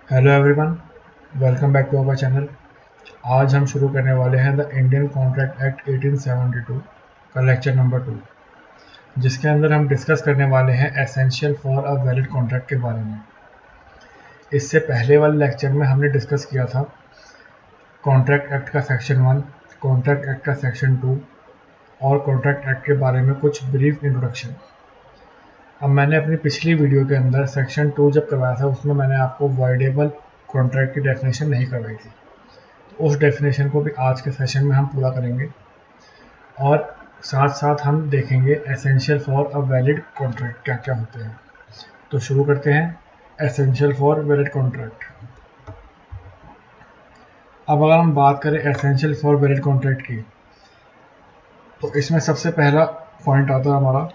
Hello everyone, welcome back to our channel. आज हम शुरू करने वाले हैं द इंडियन कॉन्ट्रैक्ट एक्ट 1872 का लेक्चर नंबर 2, जिसके अंदर हम डिस्कस करने वाले हैं essential for a valid contract के बारे में। इससे पहले वाले लेक्चर में हमने डिस्कस किया था कॉन्ट्रैक्ट एक्ट का सेक्शन 1, कॉन्ट्रैक्ट एक्ट का सेक्शन 2 और कॉन्ट्रैक्ट एक्ट के बारे में कुछ ब्रीफ इंट्रोडक्शन। अब मैंने अपनी पिछली वीडियो के अंदर सेक्शन 2 जब करवाया था, उसमें मैंने आपको वॉइडेबल कॉन्ट्रैक्ट की डेफिनेशन नहीं करवाई थी। उस डेफिनेशन को भी आज के सेशन में हम पूरा करेंगे और साथ साथ हम देखेंगे essential for a valid contract क्या क्या होते हैं। तो शुरू करते हैं एसेंशियल फॉर वैलिड कॉन्ट्रैक्ट। अब अगर हम बात करें एसेंशियल फॉर वैलिड कॉन्ट्रैक्ट की, तो इसमें सबसे पहला पॉइंट आता है हमारा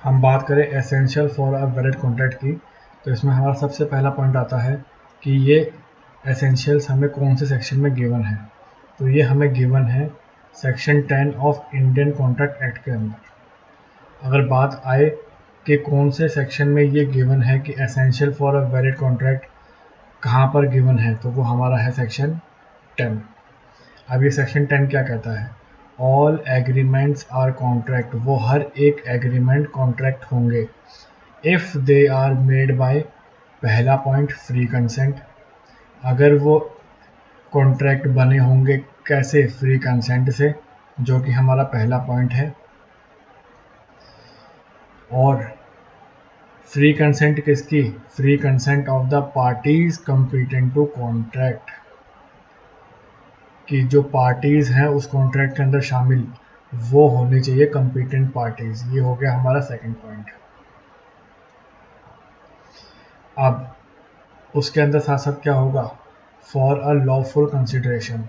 हम बात करें essential for a valid contract की, तो इसमें हमारा सबसे पहला पॉइंट आता है कि ये एसेंशियल्स हमें कौन से सेक्शन में गिवन है। तो ये हमें गिवन है section 10 of Indian contract act के अंदर। अगर बात आए कि कौन से सेक्शन में ये गिवन है कि essential for a valid contract कहाँ पर गिवन है, तो वो हमारा है सेक्शन 10। अब ये सेक्शन 10 क्या कहता है? ऑल एग्रीमेंट्स आर कॉन्ट्रैक्ट, वो हर एक एग्रीमेंट कॉन्ट्रैक्ट होंगे if they are made by, पहला पॉइंट, फ्री कंसेंट। अगर वो कॉन्ट्रैक्ट बने होंगे कैसे? फ्री कंसेंट से, जो कि हमारा पहला पॉइंट है। और फ्री कंसेंट किसकी? Free consent of the parties competent to contract, कि जो पार्टीज हैं उस कॉन्ट्रैक्ट के अंदर शामिल वो होनी चाहिए कंपीटेंट पार्टीज। ये हो गया हमारा सेकंड पॉइंट। अब उसके अंदर साथ साथ क्या होगा? फॉर अ लॉफुल कंसिडरेशन,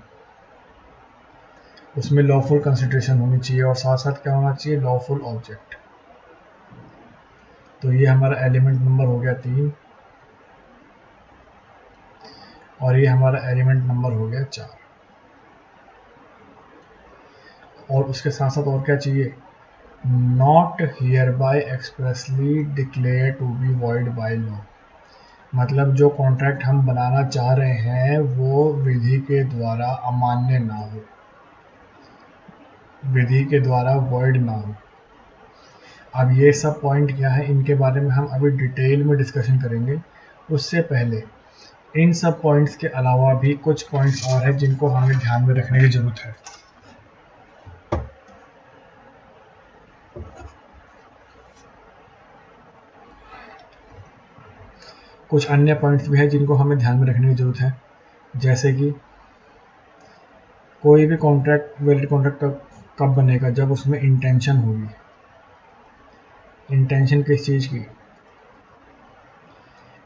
उसमें लॉफुल कंसिडरेशन होनी चाहिए और साथ साथ क्या होना चाहिए? Lawful object. तो ये हमारा एलिमेंट नंबर हो गया 3 और ये हमारा एलिमेंट नंबर हो गया 4। और उसके साथ साथ और क्या चाहिए? Not hereby expressly declare to be void by law, मतलब जो कॉन्ट्रैक्ट हम बनाना चाह रहे हैं वो विधि के द्वारा अमान्य ना हो, विधि के द्वारा वॉइड ना हो। अब ये सब पॉइंट क्या है, इनके बारे में हम अभी डिटेल में डिस्कशन करेंगे। उससे पहले इन सब पॉइंट्स के अलावा भी कुछ पॉइंट्स और हैं जिनको हमें ध्यान में रखने की ज़रूरत है। कुछ अन्य पॉइंट्स भी हैं जिनको हमें ध्यान में रखने की ज़रूरत है, जैसे कि कोई भी कॉन्ट्रैक्ट वैलिड कॉन्ट्रैक्ट कब बनेगा? जब उसमें इंटेंशन होगी। इंटेंशन किस चीज़ की?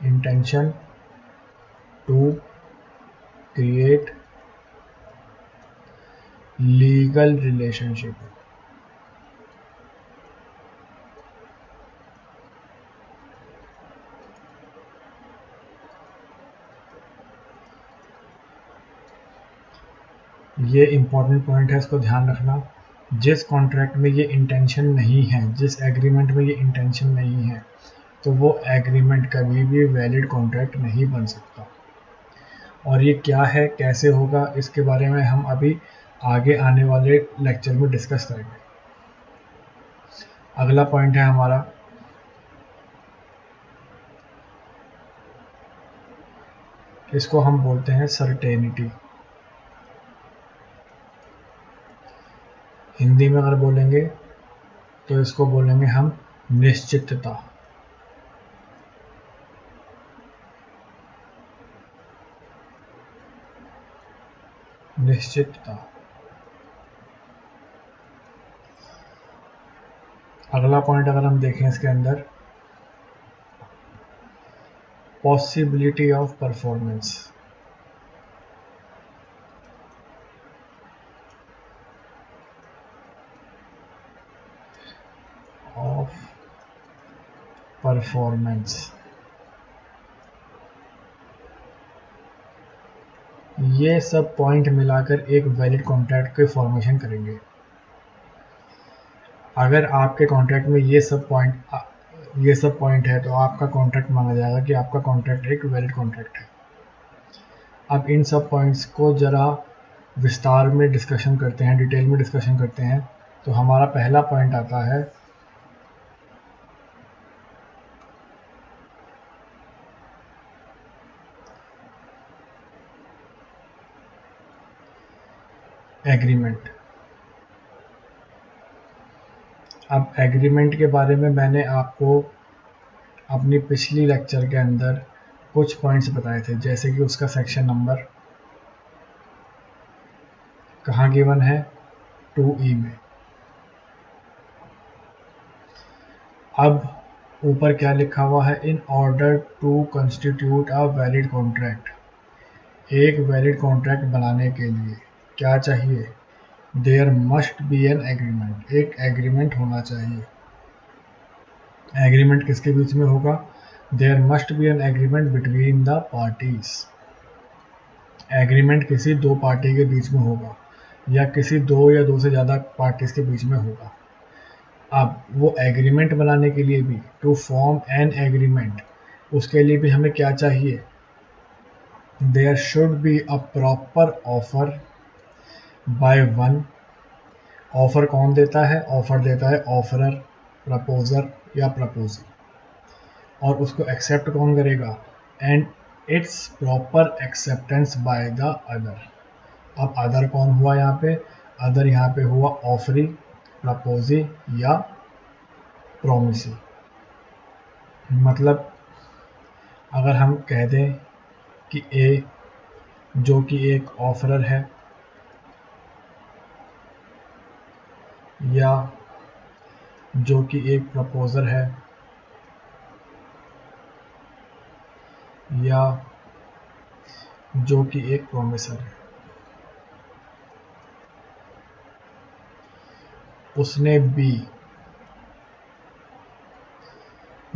Intention to create legal relationship. ये इंपॉर्टेंट पॉइंट है, इसको ध्यान रखना। जिस कॉन्ट्रैक्ट में ये इंटेंशन नहीं है, जिस एग्रीमेंट में ये इंटेंशन नहीं है, तो वो एग्रीमेंट कभी भी वैलिड कॉन्ट्रैक्ट नहीं बन सकता। और ये क्या है, कैसे होगा, इसके बारे में हम अभी आगे आने वाले लेक्चर में डिस्कस करेंगे। अगला पॉइंट है हमारा, इसको हम बोलते हैं सर्टेनिटी। हिंदी में अगर बोलेंगे तो इसको बोलेंगे हम निश्चितता। निश्चितता। अगला पॉइंट अगर हम देखें इसके अंदर, possibility of performance. Of performance, ये सब पॉइंट मिलाकर एक वैलिड कॉन्ट्रैक्ट की फॉर्मेशन करेंगे। अगर आपके कॉन्ट्रैक्ट में ये सब पॉइंट है तो आपका कॉन्ट्रैक्ट माना जाएगा कि आपका कॉन्ट्रैक्ट एक वैलिड कॉन्ट्रैक्ट है। अब इन सब पॉइंट्स को ज़रा विस्तार में डिस्कशन करते हैं, डिटेल में डिस्कशन करते हैं। तो हमारा पहला पॉइंट आता है एग्रीमेंट। अब एग्रीमेंट के बारे में मैंने आपको अपनी पिछली लेक्चर के अंदर कुछ पॉइंट्स बताए थे, जैसे कि उसका सेक्शन नंबर कहाँ गिवन है, 2E में। अब ऊपर क्या लिखा हुआ है, in order to constitute a valid contract. एक वैलिड कॉन्ट्रैक्ट बनाने के लिए क्या चाहिए, there must be an agreement, एक एग्रीमेंट होना चाहिए। एग्रीमेंट किसके बीच में होगा, there must be an agreement between the parties. Agreement किसी दो पार्टी के बीच में होगा या किसी दो या दो से ज़्यादा पार्टीज के बीच में होगा। अब वो एग्रीमेंट बनाने के लिए भी, टू फॉर्म एन एग्रीमेंट, उसके लिए भी हमें क्या चाहिए, there should be a proper offer by one. Offer कौन देता है, ऑफर देता है ऑफरर, प्रपोजर या प्रपोजर, और उसको एक्सेप्ट कौन करेगा, and it's proper acceptance by the other. अब अदर कौन हुआ यहाँ पे, अदर यहाँ पे हुआ ऑफरी, प्रपोजी या प्रोमिसी। मतलब अगर हम कह दें कि ए जो कि एक ऑफरर है या जो कि एक प्रपोजर है या जो कि एक प्रोमिसर है, उसने बी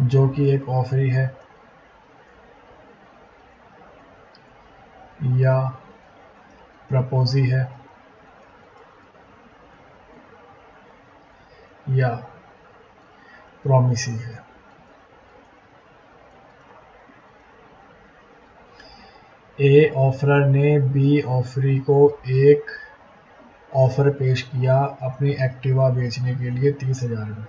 जो कि एक ऑफरी है या प्रपोजी है या प्रोमिसी है, ए ऑफरर ने बी ऑफरी को एक ऑफर पेश किया अपनी एक्टिवा बेचने के लिए 30,000 में।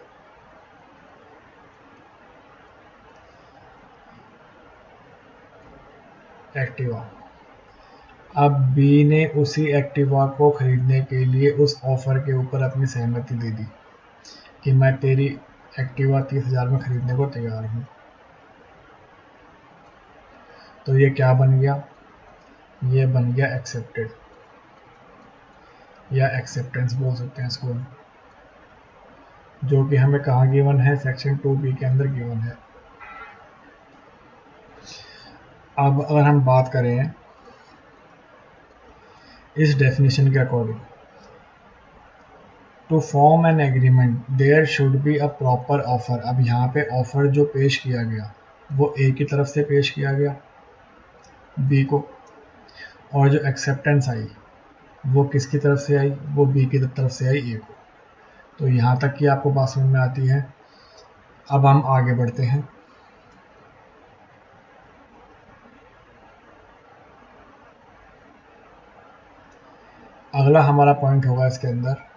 एक्टिवा, अब बी ने उसी एक्टिवा को खरीदने के लिए उस ऑफर के ऊपर अपनी सहमति दे दी कि मैं तेरी एक्टिवा 30,000 में खरीदने को तैयार हूँ। तो ये क्या बन गया, ये बन गया एक्सेप्टेड या एक्सेप्टेंस बोल सकते हैं इसको, जो कि हमें कहाँ गिवन है, सेक्शन 2B के अंदर गिवन है। अब अगर हम बात करें इस डेफिनेशन के according, to form an agreement there should be a proper offer. अब यहाँ पे ऑफर जो पेश किया गया वो ए की तरफ से पेश किया गया बी को, और जो एक्सेप्टेंस आई वो किसकी तरफ से आई, वो बी की तरफ से आई ए को। तो यहाँ तक की आपको बात समझ में आती है। अब हम आगे बढ़ते हैं। अगला हमारा पॉइंट होगा इसके अंदर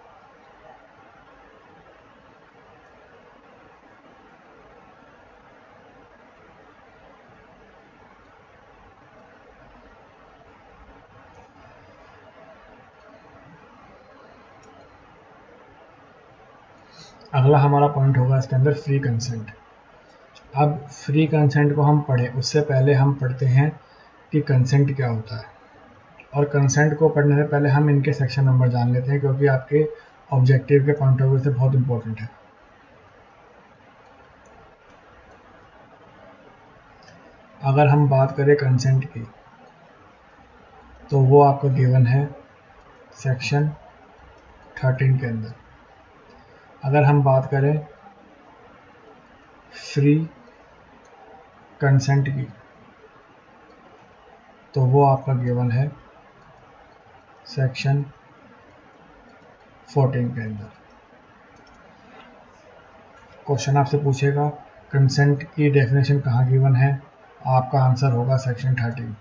इसके अंदर फ्री कंसेंट। अब फ्री कंसेंट को हम पढ़ें उससे पहले हम पढ़ते हैं कि कंसेंट क्या होता है, और कंसेंट को पढ़ने से पहले हम इनके सेक्शन नंबर जान लेते हैं, क्योंकि आपके ऑब्जेक्टिव के पॉइंट ऑफ व्यू से बहुत इंपॉर्टेंट है। अगर हम बात करें कंसेंट की, तो वो आपका गिवन है सेक्शन 13 के अंदर। अगर हम बात करें फ्री कंसेंट की, तो वो आपका गिवन है सेक्शन 14 के अंदर। क्वेश्चन आपसे पूछेगा कंसेंट की डेफिनेशन कहाँ गिवन है, आपका आंसर होगा सेक्शन 13।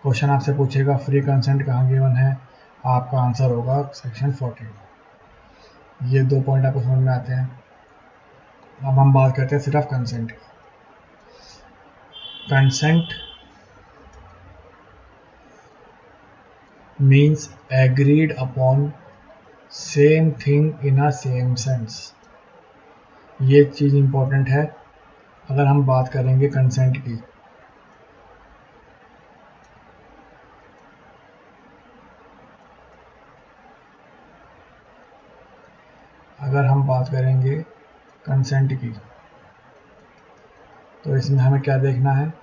क्वेश्चन आपसे पूछेगा फ्री कंसेंट कहाँ गिवन है, आपका आंसर होगा सेक्शन 14। ये 2 पॉइंट आपको समझ में आते हैं। अब हम बात करते हैं सिर्फ कंसेंट की। Consent means agreed upon same thing in a same sense. ये चीज़ इम्पोर्टेंट है अगर हम बात करेंगे कंसेंट की। अगर हम बात करेंगे कंसेंट की, तो इसमें हमें क्या देखना है,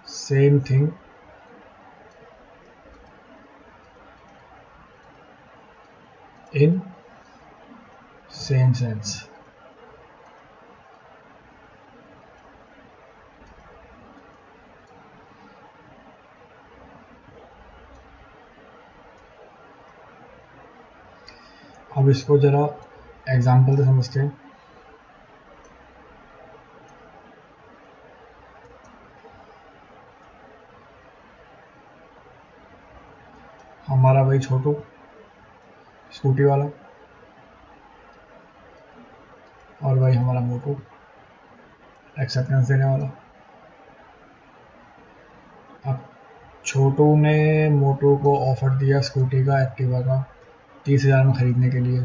same thing in same sense. अब इसको ज़रा एग्जाम्पल से समझते हैं। हमारा भाई छोटू स्कूटी वाला, और भाई हमारा मोटू एक्सेप्टेंस देने वाला। अब छोटू ने मोटू को ऑफर दिया स्कूटी का, एक्टिवा का 30,000 में ख़रीदने के लिए।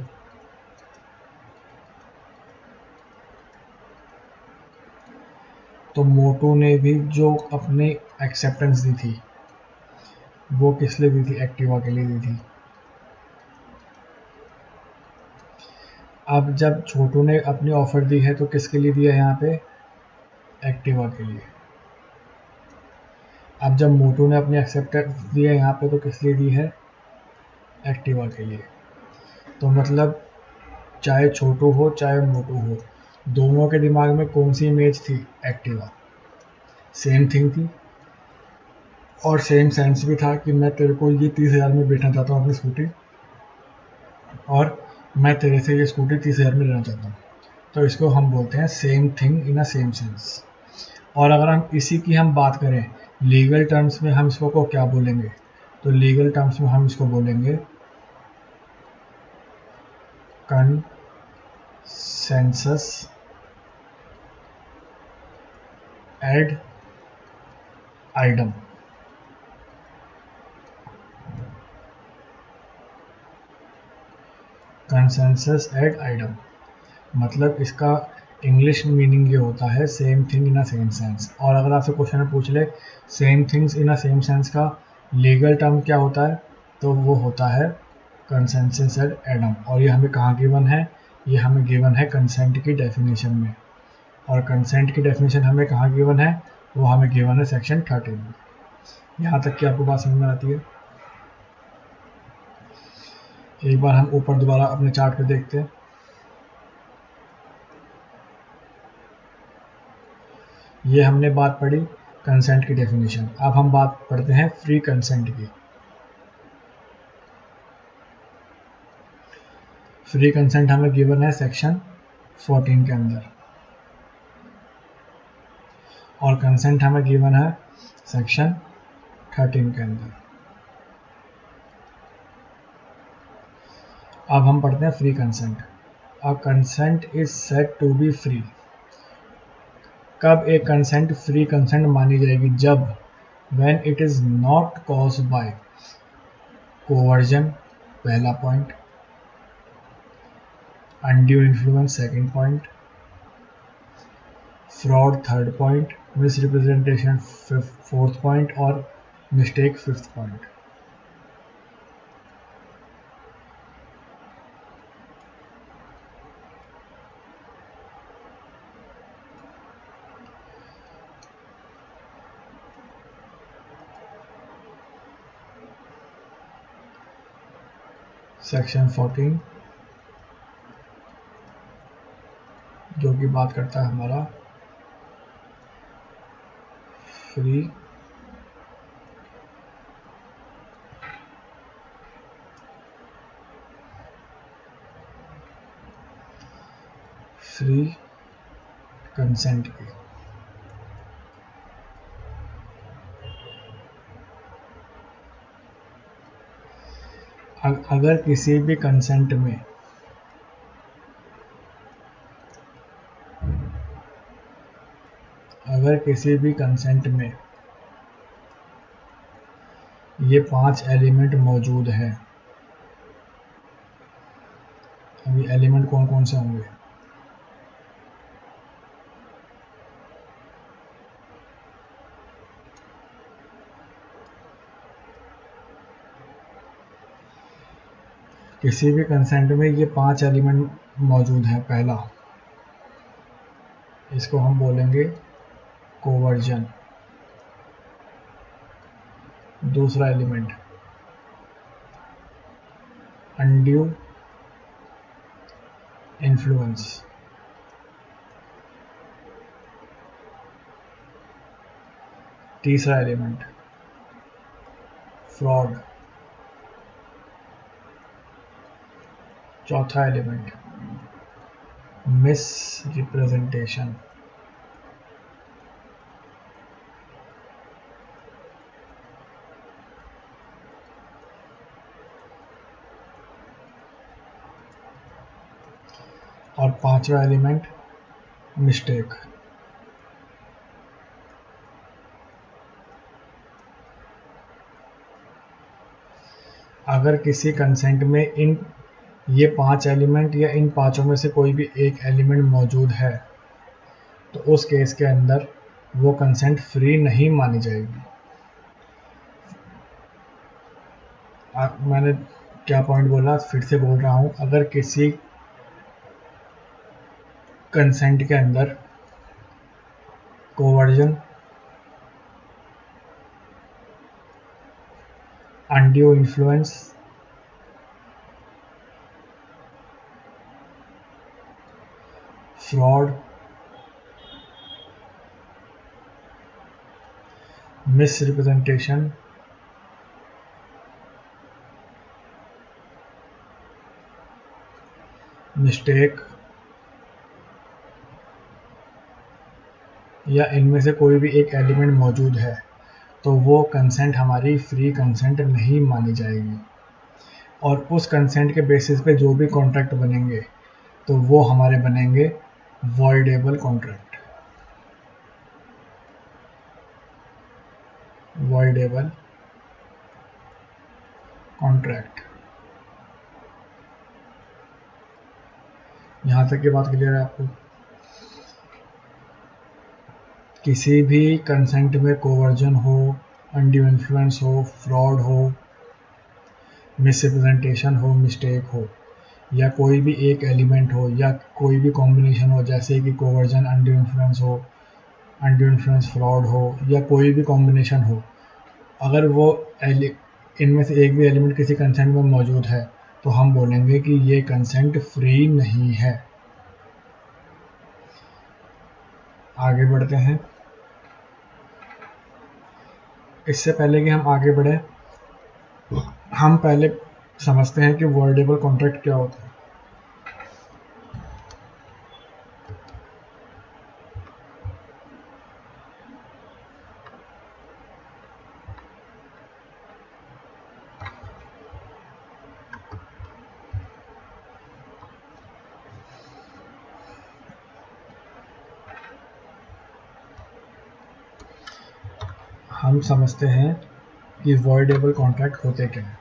तो मोटू ने भी जो अपनी एक्सेप्टेंस दी थी, वो किस लिए दी थी, एक्टिवा के लिए दी थी। अब जब छोटू ने अपनी ऑफ़र दी है तो किसके लिए दिया है यहाँ पे, एक्टिवा के लिए। अब जब मोटू ने अपनी एक्सेप्टेंस दी है यहाँ पे तो किस लिए दी है, एक्टिवा के लिए। तो मतलब चाहे छोटू हो चाहे मोटू हो, दोनों के दिमाग में कौन सी इमेज थी, एक्टिवा। सेम थिंग थी और सेम सेंस भी था कि मैं तेरे को ये 30,000 में बेचना चाहता हूँ अपनी स्कूटी, और मैं तेरे से ये स्कूटी 30,000 में लेना चाहता हूँ। तो इसको हम बोलते हैं same thing in a same sense. और अगर हम इसी की हम बात करें लीगल टर्म्स में, हम इसको को क्या बोलेंगे, तो लीगल टर्म्स में हम इसको बोलेंगे consensus ad idem. Consensus ad idem मतलब इसका इंग्लिश मीनिंग ये होता है same thing in a same sense. और अगर आपसे क्वेश्चन में पूछ ले same things in a same sense का लीगल टर्म क्या होता है, तो वो होता है कंसेंसस एड एडम। और ये हमें कहाँ गिवन है, ये हमें गिवन है कंसेंट की डेफिनेशन में। और कंसेंट की डेफिनेशन हमें कहाँ गिवन है, वो हमें गिवन है सेक्शन 13 में। यहाँ तक कि आपको बात समझ में आती है। एक बार हम ऊपर दोबारा अपने चार्ट पे देखते हैं। ये हमने बात पढ़ी कंसेंट की डेफिनेशन। अब हम बात पढ़ते हैं फ्री कंसेंट की। फ्री कंसेंट हमें गिवन है सेक्शन 14 के अंदर, और कंसेंट हमें गिवन है सेक्शन 13 के अंदर। अब हम पढ़ते हैं free consent. A consent is said to be free. कब एक कंसेंट फ्री कंसेंट मानी जाएगी, जब when it is not caused by coercion, पहला point, undue influence second point, fraud third point, misrepresentation fourth point, और मिस्टेक फिफ्थ पॉइंट। सेक्शन 14 जो कि बात करता है हमारा फ्री कंसेंट की। अगर किसी भी कंसेंट में ये 5 एलिमेंट मौजूद हैं। अभी एलिमेंट कौन कौन से होंगे? किसी भी कंसेंट में ये 5 एलिमेंट मौजूद हैं। पहला, इसको हम बोलेंगे कोवर्जन। दूसरा एलिमेंट अनड्यू इन्फ्लुएंस। तीसरा एलिमेंट फ्रॉड। चौथा एलिमेंट मिस रिप्रेजेंटेशन। और पांचवा एलिमेंट मिस्टेक। अगर किसी कंसेंट में ये 5 एलिमेंट या इन पांचों में से कोई भी एक एलिमेंट मौजूद है तो उस केस के अंदर वो कंसेंट फ्री नहीं मानी जाएगी। मैंने क्या पॉइंट बोला, फिर से बोल रहा हूँ। अगर किसी कंसेंट के अंदर coercion, undue influence, fraud, miss representation, mistake या इनमें से कोई भी एक एलिमेंट मौजूद है तो वो कंसेंट हमारी फ्री कंसेंट नहीं मानी जाएगी। और उस कंसेंट के बेसिस पे जो भी कॉन्ट्रैक्ट बनेंगे तो वो हमारे बनेंगे वॉइडेबल कॉन्ट्रैक्ट। Voidable contract. यहाँ तक की बात क्लियर है आपको? किसी भी कंसेंट में कोवर्जन हो, अनड्यू इन्फ्लुएंस हो, फ्रॉड हो, मिसरिप्रेजेंटेशन हो, मिस्टेक हो, या कोई भी एक एलिमेंट हो या कोई भी कॉम्बिनेशन हो, जैसे कि कोवर्जन अनड्यू इन्फ्लुएंस हो, अनड्यू इन्फ्लुएंस फ्रॉड हो, या कोई भी कॉम्बिनेशन हो, अगर वो इनमें से एक भी एलिमेंट किसी कंसेंट में मौजूद है तो हम बोलेंगे कि ये कंसेंट फ्री नहीं है। आगे बढ़ते हैं। इससे पहले कि हम आगे बढ़े, हम पहले समझते हैं कि वॉइडेबल कॉन्ट्रैक्ट क्या होता है। हम समझते हैं कि वॉइडेबल कॉन्ट्रैक्ट होते क्या हैं।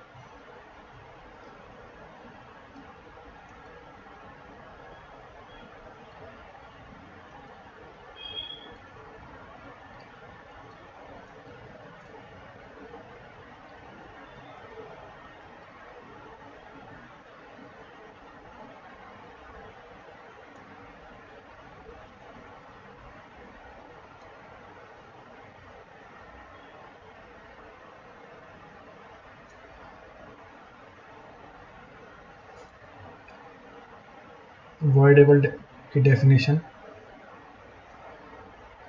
voidable की definition,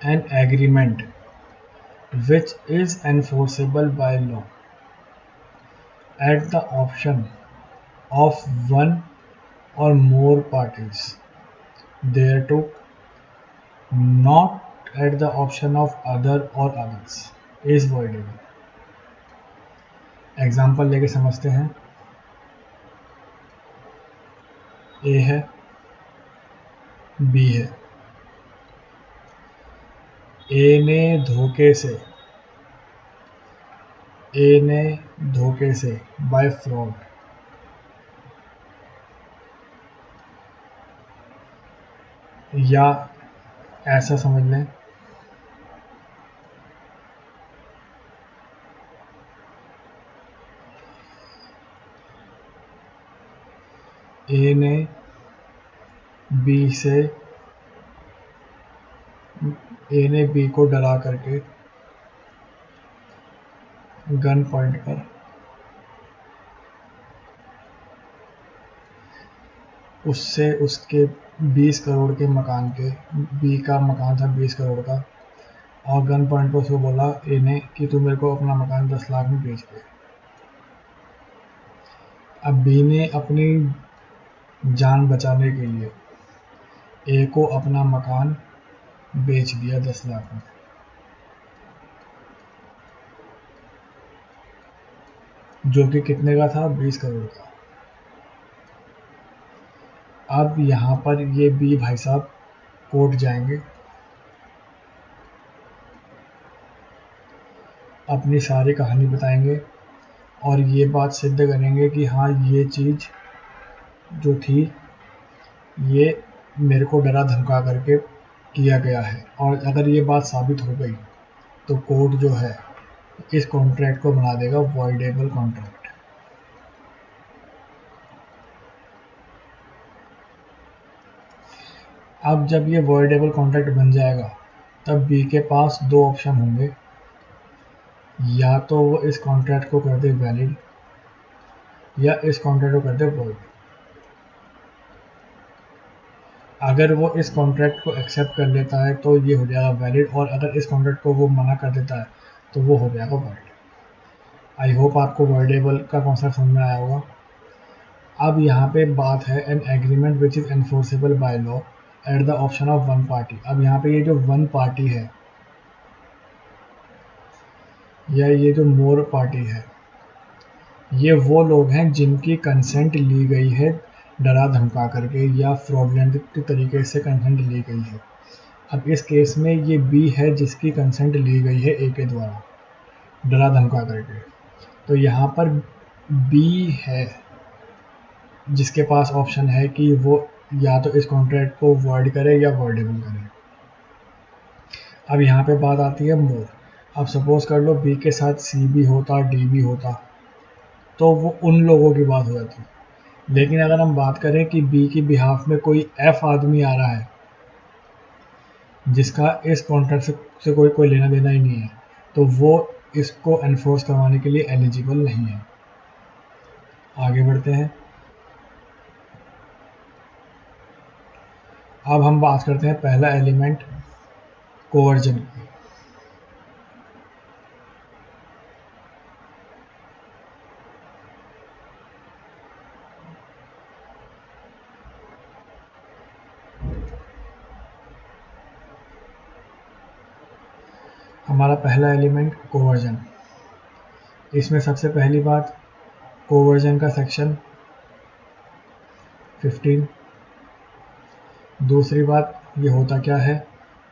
an agreement which is enforceable by law at the option of one or more parties thereto, not at the option of other or others, is voidable. Example लेके समझते हैं. ए है, B है. ए ने धोखे से बाय फ्रॉड या ऐसा समझ लें ए ने बी को डरा करके गन पॉइंट पर उससे उसके 20 करोड़ के मकान के, बी का मकान था 20 करोड़ का, और गन पॉइंट पर उसको बोला ए ने कि तू मेरे को अपना मकान 10 लाख में बेच दे. अब बी ने अपनी जान बचाने के लिए ए को अपना मकान बेच दिया 10 लाख में. जो कि कितने का था? 20 करोड़ का. अब यहाँ पर ये बी भाई साहब कोर्ट जाएंगे, अपनी सारी कहानी बताएंगे और ये बात सिद्ध करेंगे कि हाँ ये चीज़ जो थी ये मेरे को डरा धमका करके किया गया है. और अगर ये बात साबित हो गई तो कोर्ट जो है इस कॉन्ट्रैक्ट को बना देगा वॉइडेबल कॉन्ट्रैक्ट. अब जब ये वॉइडेबल कॉन्ट्रैक्ट बन जाएगा तब बी के पास दो ऑप्शन होंगे, या तो वो इस कॉन्ट्रैक्ट को कर दे वैलिड या इस कॉन्ट्रैक्ट को कर दे वॉइड. अगर वो इस कॉन्ट्रैक्ट को एक्सेप्ट कर लेता है तो ये हो जाएगा वैलिड, और अगर इस कॉन्ट्रैक्ट को वो मना कर देता है तो वो हो जाएगा वॉइड. आई होप आपको वॉइडेबल का कॉन्सेप्ट समझ में आया होगा. अब यहाँ पे बात है an agreement which is enforceable by law at the option of one party. अब यहाँ पे ये जो वन पार्टी है या ये जो मोर पार्टी है, ये वो लोग हैं जिनकी कंसेंट ली गई है डरा धमका करके या फ्रॉडलेंट तरीके से कंसेंट ली गई है. अब इस केस में ये बी है जिसकी कंसेंट ली गई है ए के द्वारा डरा धमका करके. तो यहाँ पर बी है जिसके पास ऑप्शन है कि वो या तो इस कॉन्ट्रैक्ट को वॉइड करे या वॉइडेबल करे. अब यहाँ पे बात आती है मोर. अब सपोज कर लो बी के साथ सी भी होता, डी भी होता, तो वो उन लोगों की बात हो जाती. लेकिन अगर हम बात करें कि बी की बिहाफ में कोई एफ आदमी आ रहा है जिसका इस कॉन्ट्रैक्ट से कोई लेना देना ही नहीं है, तो वो इसको एनफोर्स करवाने के लिए एलिजिबल नहीं है. आगे बढ़ते हैं. अब हम बात करते हैं पहला एलिमेंट कोवर्जन की. हमारा पहला एलिमेंट कोवर्जन. इसमें सबसे पहली बात कोवर्जन का सेक्शन 15. दूसरी बात ये होता क्या है,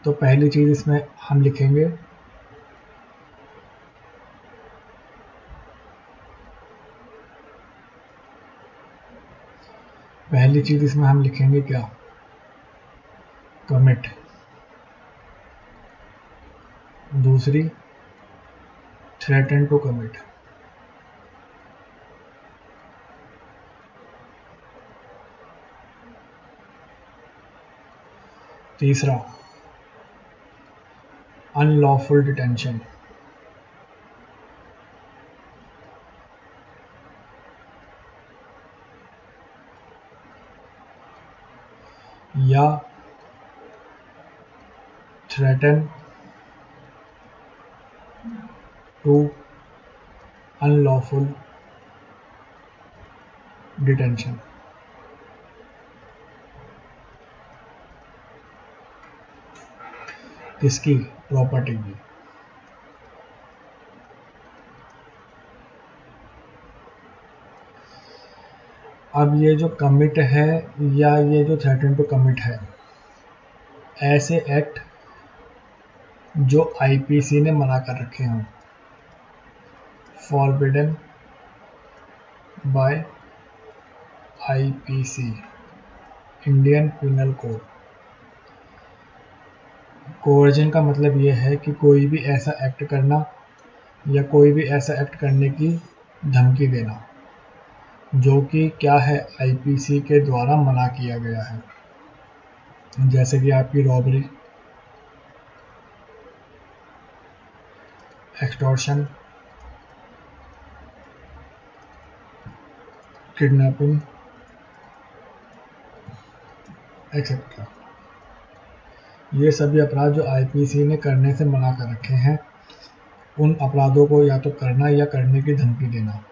तो पहली चीज़ इसमें हम लिखेंगे क्या, कमिट. दूसरी थ्रेटन टू कमिट. तीसरा अनलॉफुल डिटेंशन. या थ्रेटन टू अनलॉफुल डिटेंशन। किसकी? प्रॉपर्टी की। अब ये जो कमिट है या ये जो थ्रेटन टू कमिट है, ऐसे एक्ट जो आईपीसी ने मना कर रखे हों, forbidden bye IPC, Indian penal code. Coercion का मतलब ये है कि कोई भी ऐसा एक्ट करना या कोई भी ऐसा एक्ट करने की धमकी देना जो कि क्या है, आईपीसी के द्वारा मना किया गया है। जैसे कि आपकी रॉबरी, एक्सटॉर्शन, किडनैपिंग एक्सेट्रा। ये सभी अपराध जो आईपीसी ने करने से मना कर रखे हैं, उन अपराधों को या तो करना या करने की धमकी देना,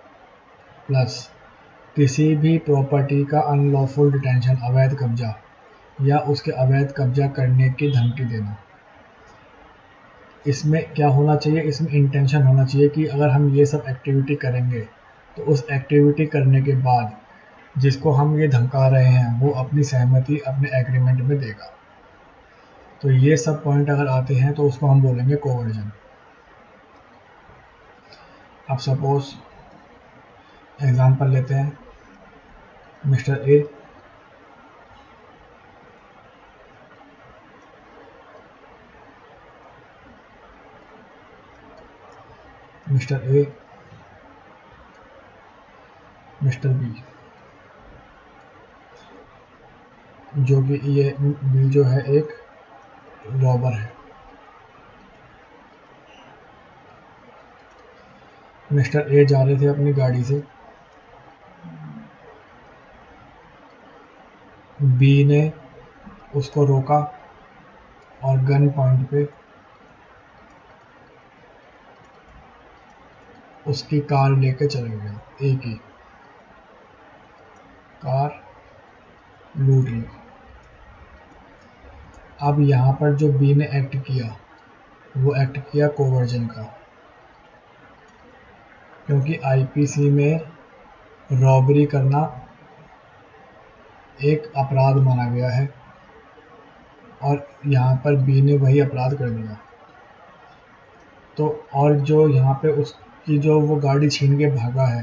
प्लस किसी भी प्रॉपर्टी का अनलॉफुल डिटेंशन, अवैध कब्जा या उसके अवैध कब्जा करने की धमकी देना। इसमें क्या होना चाहिए? इसमें इंटेंशन होना चाहिए कि अगर हम ये सब एक्टिविटी करेंगे तो उस एक्टिविटी करने के बाद जिसको हम ये धमका रहे हैं वो अपनी सहमति अपने एग्रीमेंट में देगा। तो ये सब पॉइंट अगर आते हैं तो उसको हम बोलेंगे कोवर्जन। अब सपोज एग्जांपल लेते हैं, mister A mister A mister B, जो कि ये बी जो है एक रॉबर है। मिस्टर ए जा रहे थे अपनी गाड़ी से, बी ने उसको रोका और गन पॉइंट पे उसकी कार लेके चले गया। ए की कार लूट ली। अब यहाँ पर जो बी ने एक्ट किया वो एक्ट किया कोवर्जन का, क्योंकि आईपीसी में रॉबरी करना एक अपराध माना गया है और यहाँ पर बी ने वही अपराध कर दिया। तो और जो यहाँ पे उसकी जो वो गाड़ी छीन के भागा है,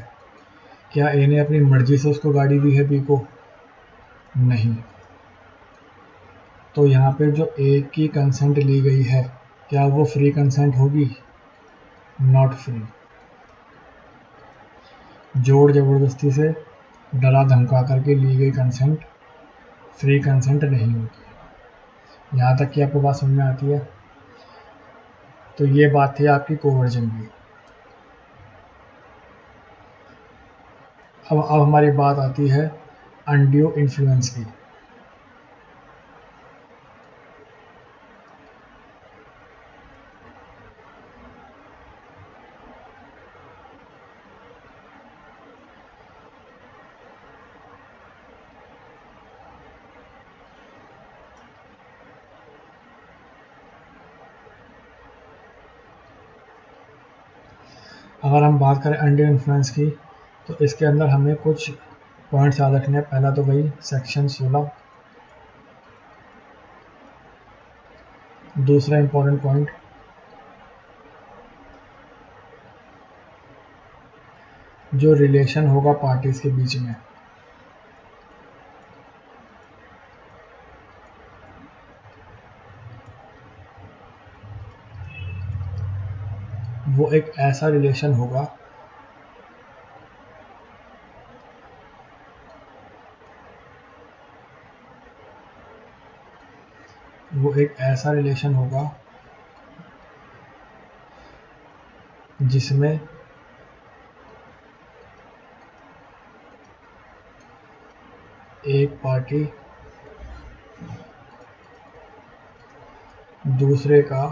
क्या ए ने अपनी मर्जी से उसको गाड़ी दी है बी को? नहीं। तो यहाँ पे जो ए की कंसेंट ली गई है, क्या वो फ्री कंसेंट होगी? Not free. जोर ज़बरदस्ती से डरा धमका करके ली गई कंसेंट फ्री कंसेंट नहीं होती। यहाँ तक कि आपको बात समझ में आती है? तो ये बात थी आपकी कोवर्जन की। अब हमारी बात आती है अनड्यू इन्फ्लुएंस की। अगर हम बात करें अनड्यू इन्फ्लुएंस की, तो इसके अंदर हमें कुछ पॉइंट्स याद रखने हैं। पहला तो वही सेक्शन 16। दूसरा इम्पोर्टेंट पॉइंट, जो रिलेशन होगा पार्टीज के बीच में, वो एक ऐसा रिलेशन होगा जिसमें एक पार्टी दूसरे का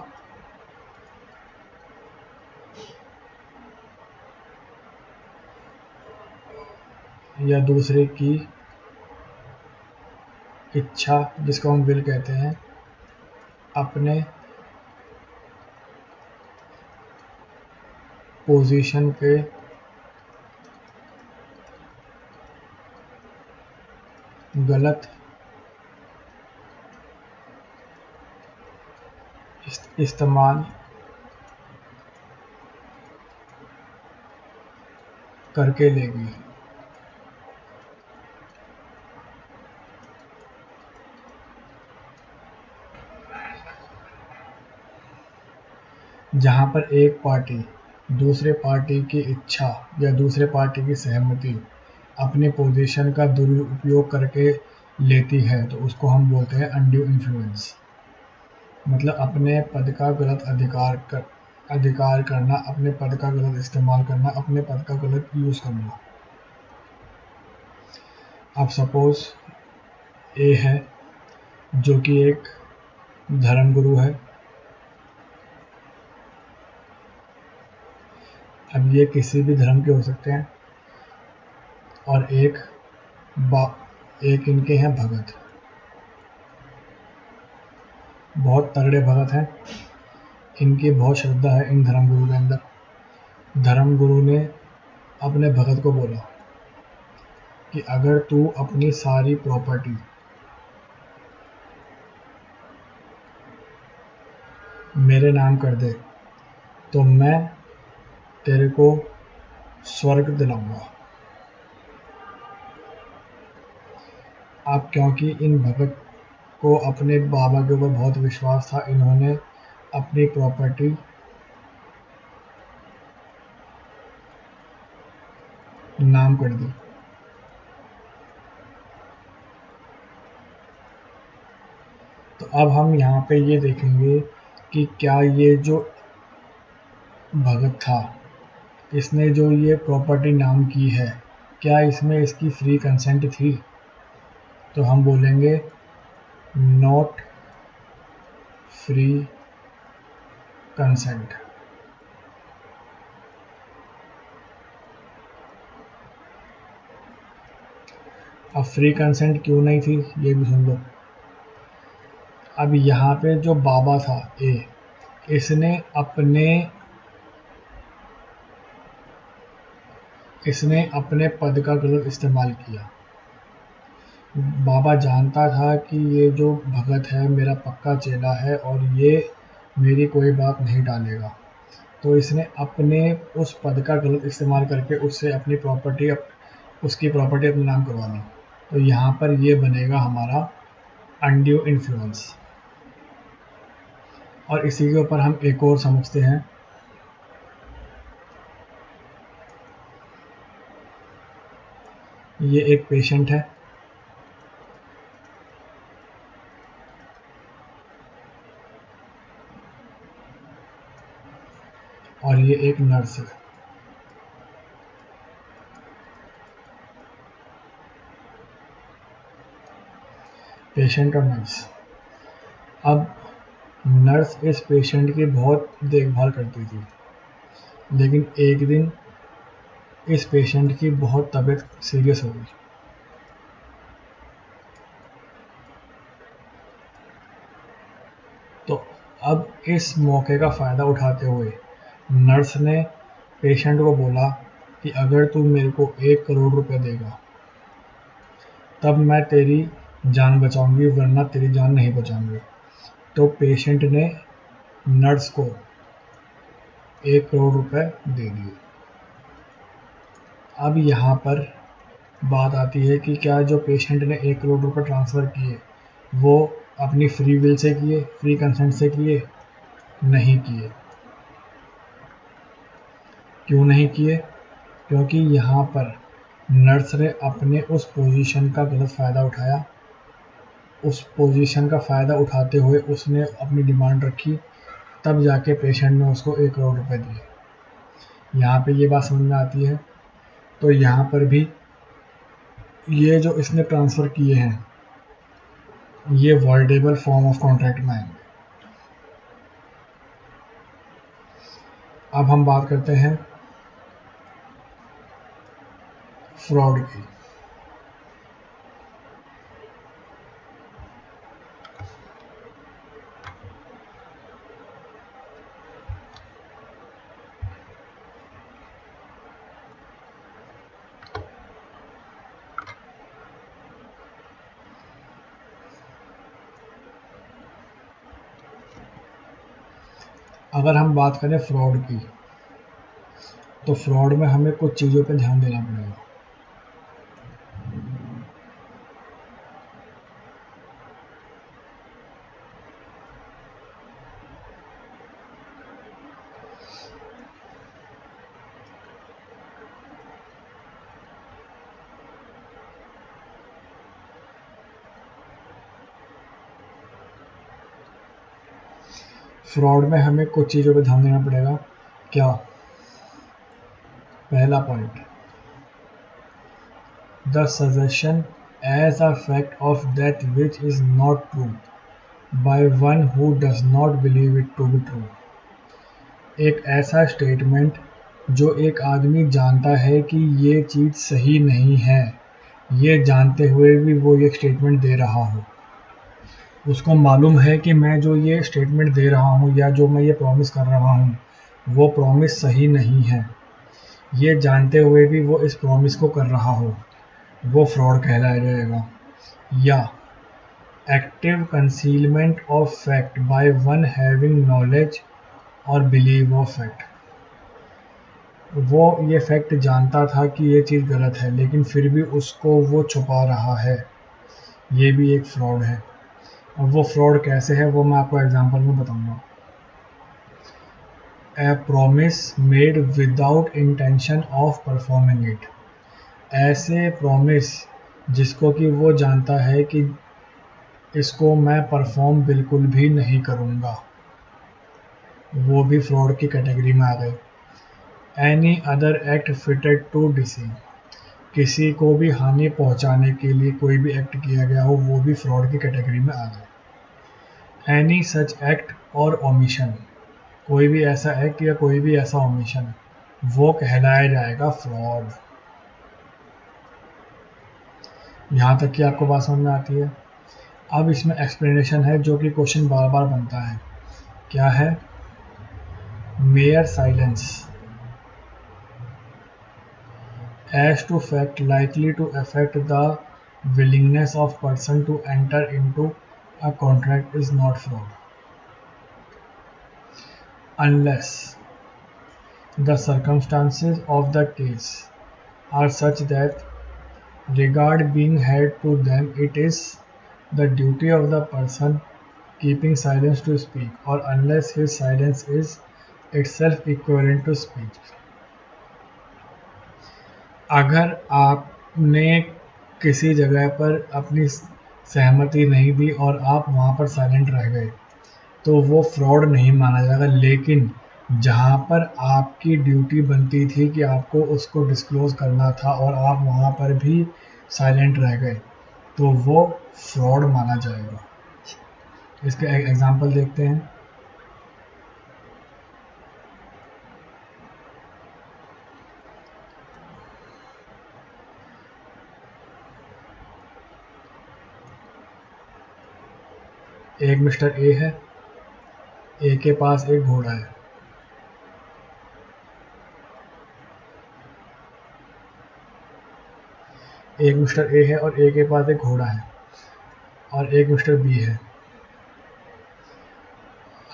या दूसरे की इच्छा, जिसको हम विल कहते हैं, अपने पोजीशन के गलत इस्तेमाल करके लेगी। जहां पर एक पार्टी दूसरे पार्टी की इच्छा या दूसरे पार्टी की सहमति अपने पोजीशन का दुरुपयोग करके लेती है तो उसको हम बोलते हैं अनड्यू इन्फ्लुएंस। मतलब अपने पद का गलत अधिकार करना, अपने पद का गलत इस्तेमाल करना, अपने पद का गलत यूज़ करना। अब सपोज ए है जो कि एक धर्मगुरु है। अब ये किसी भी धर्म के हो सकते हैं। और एक इनके हैं भगत, बहुत तगड़े भगत हैं, इनकी बहुत श्रद्धा है इन धर्मगुरु के अंदर। धर्मगुरु ने अपने भगत को बोला कि अगर तू अपनी सारी प्रॉपर्टी मेरे नाम कर दे तो मैं तेरे को स्वर्ग दिलाऊंगा। अब क्योंकि इन भगत को अपने बाबा के ऊपर बहुत विश्वास था, इन्होंने अपनी प्रॉपर्टी नाम कर दी। तो अब हम यहाँ पे ये देखेंगे कि क्या ये जो भगत था, इसने जो ये प्रॉपर्टी नाम की है, क्या इसमें इसकी फ्री कंसेंट थी? तो हम बोलेंगे नॉट फ्री कंसेंट। अब फ्री कंसेंट क्यों नहीं थी ये भी सुन लो। अब यहाँ पे जो बाबा था ए, इसने अपने पद का गलत इस्तेमाल किया। बाबा जानता था कि ये जो भगत है मेरा पक्का चेला है और ये मेरी कोई बात नहीं टालेगा, तो इसने अपने उस पद का गलत इस्तेमाल करके उसकी प्रॉपर्टी अपने नाम करवा ली। तो यहाँ पर ये बनेगा हमारा अनड्यू इन्फ्लुएंस। और इसी के ऊपर हम एक और समझते हैं। ये एक पेशेंट है और ये एक नर्स है। पेशेंट और नर्स। अब नर्स इस पेशेंट की बहुत देखभाल करती थी, लेकिन एक दिन इस पेशेंट की बहुत तबीयत सीरियस हो गई। तो अब इस मौके का फ़ायदा उठाते हुए नर्स ने पेशेंट को बोला कि अगर तू मेरे को 1 करोड़ रुपए देगा तब मैं तेरी जान बचाऊंगी, वरना तेरी जान नहीं बचाऊंगी। तो पेशेंट ने नर्स को 1 करोड़ रुपए दे दिए। अब यहाँ पर बात आती है कि क्या जो पेशेंट ने 1 करोड़ रुपए ट्रांसफ़र किए वो अपनी फ्री विल से किए, फ्री कंसेंट से किए? नहीं किए। क्यों नहीं किए? क्योंकि यहाँ पर नर्स ने अपने उस पोजीशन का गलत फ़ायदा उठाया। उस पोजीशन का फ़ायदा उठाते हुए उसने अपनी डिमांड रखी, तब जाके पेशेंट ने उसको 1 करोड़ रुपए दिए। यहाँ पे ये बात समझ में आती है। तो यहाँ पर भी ये जो इसने ट्रांसफ़र किए हैं ये वॉइडेबल फॉर्म ऑफ कॉन्ट्रैक्ट में आएंगे। अब हम बात करते हैं फ्रॉड की। अगर हम बात करें फ्रॉड की, तो फ्रॉड में हमें कुछ चीज़ों पे ध्यान देना पड़ेगा। फ्रॉड में हमें कुछ चीज़ों पे ध्यान देना पड़ेगा। क्या? पहला point, the suggestion as a fact of that which is not true by one who does not believe it to be true. एक ऐसा स्टेटमेंट जो एक आदमी जानता है कि ये चीज़ सही नहीं है, ये जानते हुए भी वो ये स्टेटमेंट दे रहा हो। उसको मालूम है कि मैं जो ये स्टेटमेंट दे रहा हूँ या जो मैं ये प्रॉमिस कर रहा हूँ वो प्रॉमिस सही नहीं है, ये जानते हुए भी वो इस प्रॉमिस को कर रहा हो, वो फ्रॉड कहलाया जाएगा। या active concealment of fact by one having knowledge और बिलीव ऑफ फैक्ट। वो ये फैक्ट जानता था कि ये चीज़ गलत है लेकिन फिर भी उसको वो छुपा रहा है, ये भी एक फ्रॉड है। अब वो फ्रॉड कैसे है वो मैं आपको एग्जांपल में बताऊंगा। ए promise made without intention of performing it. ऐसे प्रॉमिस जिसको कि वो जानता है कि इसको मैं परफॉर्म बिल्कुल भी नहीं करूँगा, वो भी फ्रॉड की कैटेगरी में आ गए। Any other act fitted to deceive. किसी को भी हानि पहुंचाने के लिए कोई भी एक्ट किया गया हो वो भी फ्रॉड की कैटेगरी में आ गए। एनी सच एक्ट और ओमिशन। कोई भी ऐसा एक्ट या कोई भी ऐसा ओमिशन वो कहलाया जाएगा फ्रॉड। यहाँ तक कि आपको बात समझ में आती है। अब इसमें एक्सप्लेनेशन है जो कि क्वेश्चन बार बार बनता है। क्या है? Mayor silence as to fact likely to affect the willingness of person to enter into a contract is not fraud unless the circumstances of the case are such that regard being had to them it is the duty of the person keeping silence to speak or unless his silence is itself equivalent to speech। अगर आपने किसी जगह पर अपनी सहमति नहीं दी और आप वहाँ पर साइलेंट रह गए तो वो फ्रॉड नहीं माना जाएगा। लेकिन जहाँ पर आपकी ड्यूटी बनती थी कि आपको उसको डिस्क्लोज़ करना था और आप वहाँ पर भी साइलेंट रह गए तो वो फ्रॉड माना जाएगा। इसके एग्जांपल देखते हैं। एक मिस्टर ए है, ए के पास एक घोड़ा है। एक मिस्टर ए है और ए के पास एक घोड़ा है और एक मिस्टर बी है।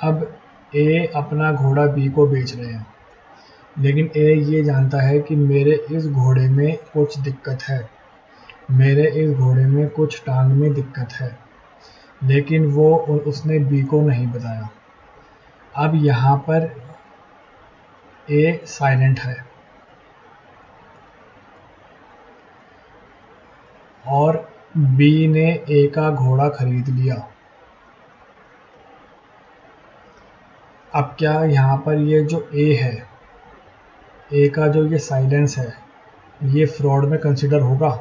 अब ए अपना घोड़ा बी को बेच रहे हैं लेकिन ए ये जानता है कि मेरे इस घोड़े में कुछ दिक्कत है, मेरे इस घोड़े में कुछ टांग में दिक्कत है, लेकिन वो उसने बी को नहीं बताया। अब यहाँ पर ए साइलेंट है और बी ने ए का घोड़ा खरीद लिया। अब क्या यहाँ पर ये जो ए है, ए का जो ये साइलेंस है ये फ्रॉड में कंसिडर होगा?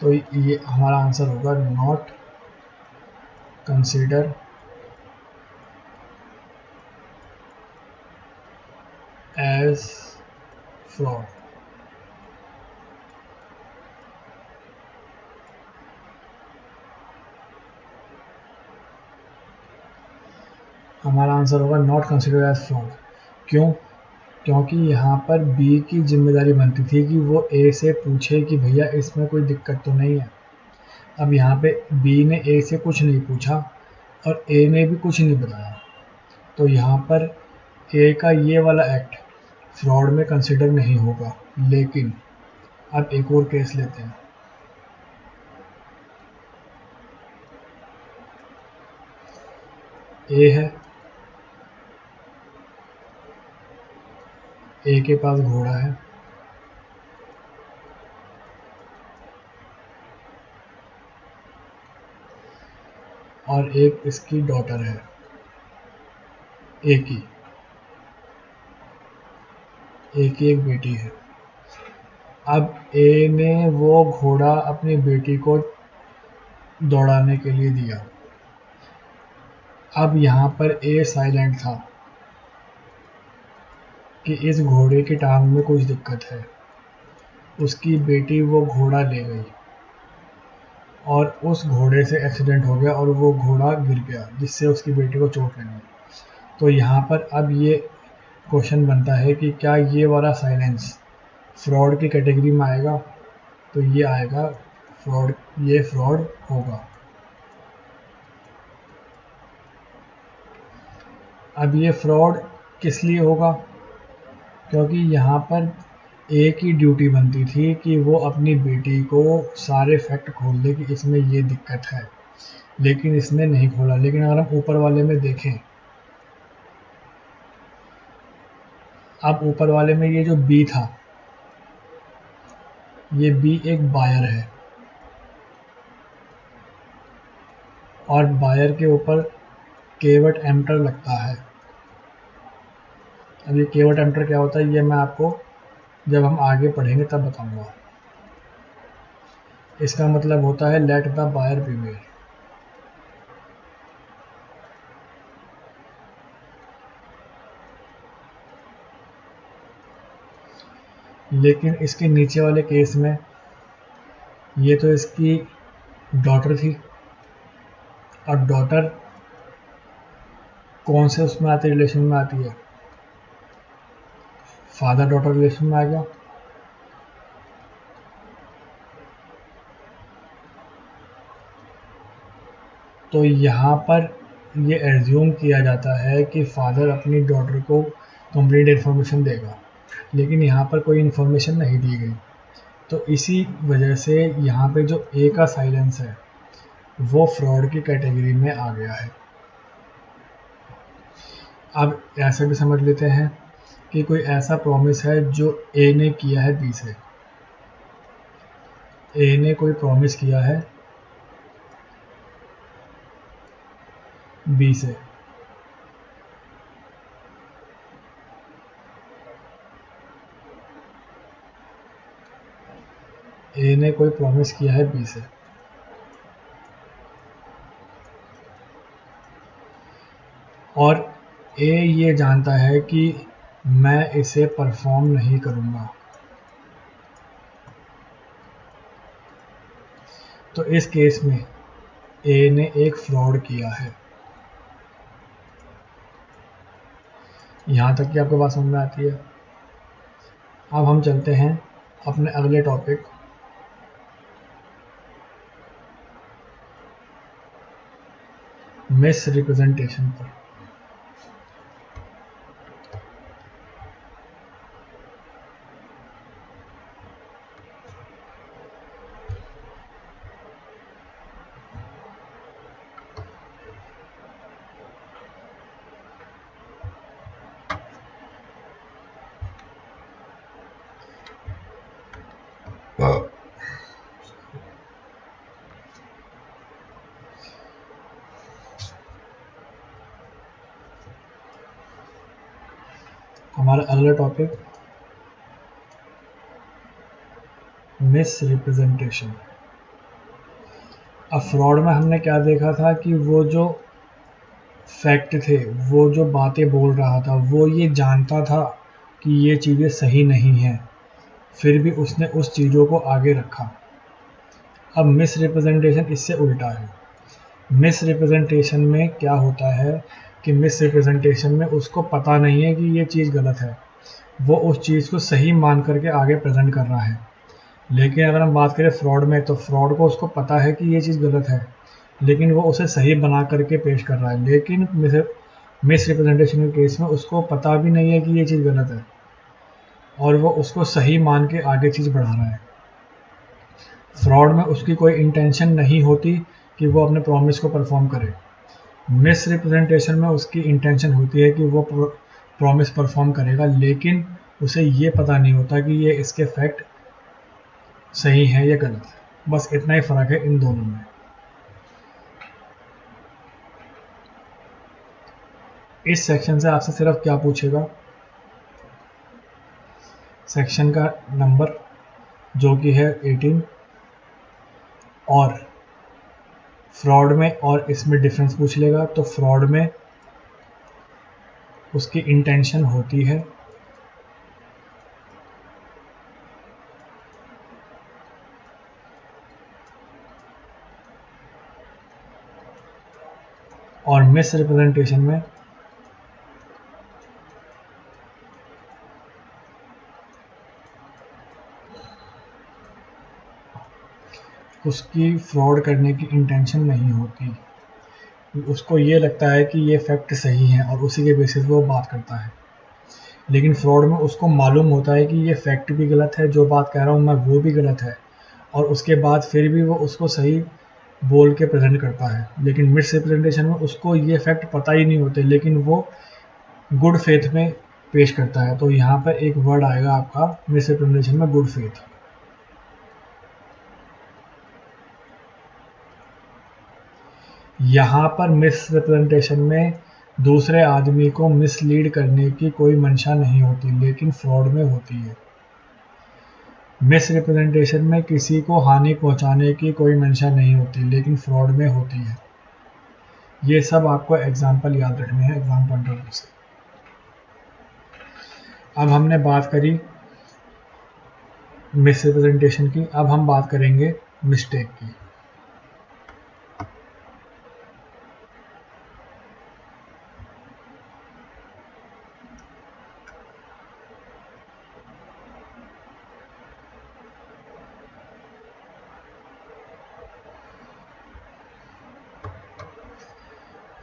तो ये हमारा आंसर होगा नॉट कंसिडर एज फ्रॉड। हमारा आंसर होगा नॉट कंसिडर एज फ्रॉड। क्यों? क्योंकि यहाँ पर बी की जिम्मेदारी बनती थी कि वो ए से पूछे कि भैया इसमें कोई दिक्कत तो नहीं है। अब यहाँ पे बी ने ए से कुछ नहीं पूछा और ए ने भी कुछ नहीं बताया, तो यहाँ पर ए का ये वाला एक्ट फ्रॉड में कंसिडर नहीं होगा। लेकिन अब एक और केस लेते हैं। ए है, ए के पास घोड़ा है और एक इसकी डॉटर है, ए की एक बेटी है। अब ए ने वो घोड़ा अपनी बेटी को दौड़ाने के लिए दिया। अब यहाँ पर ए साइलेंट था कि इस घोड़े की टांग में कुछ दिक्कत है। उसकी बेटी वो घोड़ा ले गई और उस घोड़े से एक्सीडेंट हो गया और वो घोड़ा गिर गया जिससे उसकी बेटी को चोट लगी। तो यहाँ पर अब ये क्वेश्चन बनता है कि क्या ये वाला साइलेंस फ्रॉड की कैटेगरी में आएगा? तो ये आएगा फ्रॉड, ये फ्रॉड होगा। अब ये फ्रॉड किस लिए होगा? क्योंकि यहाँ पर ए की ड्यूटी बनती थी कि वो अपनी बेटी को सारे फैक्ट खोल दे कि इसमें ये दिक्कत है, लेकिन इसने नहीं खोला। लेकिन अगर हम ऊपर वाले में देखें, अब ऊपर वाले में ये जो बी था, ये बी एक बायर है और बायर के ऊपर केवट एम्प्टर लगता है। अब ये केवट एम्प्टर क्या होता है ये मैं आपको जब हम आगे पढ़ेंगे तब बताऊंगा। इसका मतलब होता है लेट द बायर प्रिवेल। लेकिन इसके नीचे वाले केस में ये तो इसकी डॉटर थी और डॉटर कौन से उसमें आती रिलेशन में आती है? फादर डॉटर रिलेशन में आ गया। तो यहाँ पर ये एज्यूम किया जाता है कि फादर अपनी डॉटर को कंप्लीट इन्फॉर्मेशन देगा, लेकिन यहाँ पर कोई इन्फॉर्मेशन नहीं दी गई। तो इसी वजह से यहाँ पे जो ए का साइलेंस है वो फ्रॉड की कैटेगरी में आ गया है। अब ऐसे भी समझ लेते हैं कि कोई ऐसा प्रॉमिस है जो ए ने किया है बी से। ए ने कोई प्रॉमिस किया है बी से, ए ने कोई प्रॉमिस किया है बी से और ए ये जानता है कि मैं इसे परफॉर्म नहीं करूँगा। तो इस केस में ए ने एक फ्रॉड किया है। यहाँ तक कि आपको बात समझ में आती है। अब हम चलते हैं अपने अगले टॉपिक मिस रिप्रेजेंटेशन पर। हमारा अगला टॉपिक मिस रिप्रेजेंटेशन। अब फ्रॉड में हमने क्या देखा था कि वो जो फैक्ट थे, वो जो बातें बोल रहा था, वो ये जानता था कि ये चीज़ें सही नहीं हैं, फिर भी उसने उस चीज़ों को आगे रखा। अब मिस रिप्रेजेंटेशन इससे उल्टा है। मिस रिप्रेजेंटेशन में क्या होता है कि मिस रिप्रेजेंटेशन में उसको पता नहीं है कि ये चीज़ गलत है, वो उस चीज़ को सही मान करके आगे प्रेजेंट कर रहा है। लेकिन अगर हम बात करें फ्रॉड में, तो फ्रॉड को उसको पता है कि ये चीज़ गलत है, लेकिन वो उसे सही बना करके पेश कर रहा है। लेकिन मिस रिप्रेजेंटेशन के केस में उसको पता भी नहीं है कि ये चीज़ गलत है और वो उसको सही मान के आगे चीज़ बढ़ा रहा है। फ्रॉड में उसकी कोई इंटेंशन नहीं होती कि वो अपने प्रॉमिस को परफॉर्म करे। मिस रिप्रेजेंटेशन में उसकी इंटेंशन होती है कि वो प्रॉमिस परफॉर्म करेगा, लेकिन उसे ये पता नहीं होता कि ये इसके फैक्ट सही है या गलत है। बस इतना ही फ़र्क है इन दोनों में। इस सेक्शन से आपसे सिर्फ क्या पूछेगा, सेक्शन का नंबर जो कि है 18, और फ्रॉड में और इसमें डिफरेंस पूछ लेगा। तो फ्रॉड में उसकी इंटेंशन होती है, और मिस रिप्रेजेंटेशन में उसकी फ्रॉड करने की इंटेंशन नहीं होती। उसको ये लगता है कि ये फैक्ट सही है और उसी के बेसिस पे वो बात करता है। लेकिन फ्रॉड में उसको मालूम होता है कि ये फैक्ट भी गलत है, जो बात कह रहा हूँ मैं वो भी गलत है, और उसके बाद फिर भी वो उसको सही बोल के प्रेजेंट करता है। लेकिन मिस रिप्रेजेंटेशन में उसको ये फैक्ट पता ही नहीं होते, लेकिन वो गुड फेथ में पेश करता है। तो यहाँ पर एक वर्ड आएगा आपका मिस रिप्रेजेंटेशन में, गुड फेथ। यहाँ पर मिस रिप्रेजेंटेशन में दूसरे आदमी को मिसलीड करने की कोई मंशा नहीं होती, लेकिन फ्रॉड में होती है। मिस रिप्रेजेंटेशन में किसी को हानि पहुंचाने की कोई मंशा नहीं होती, लेकिन फ्रॉड में होती है। ये सब आपको एग्जाम्पल याद रखने हैं एग्जाम पॉइंट ऑफ व्यू से। अब हमने बात करी मिस रिप्रेजेंटेशन की, अब हम बात करेंगे मिस्टेक की।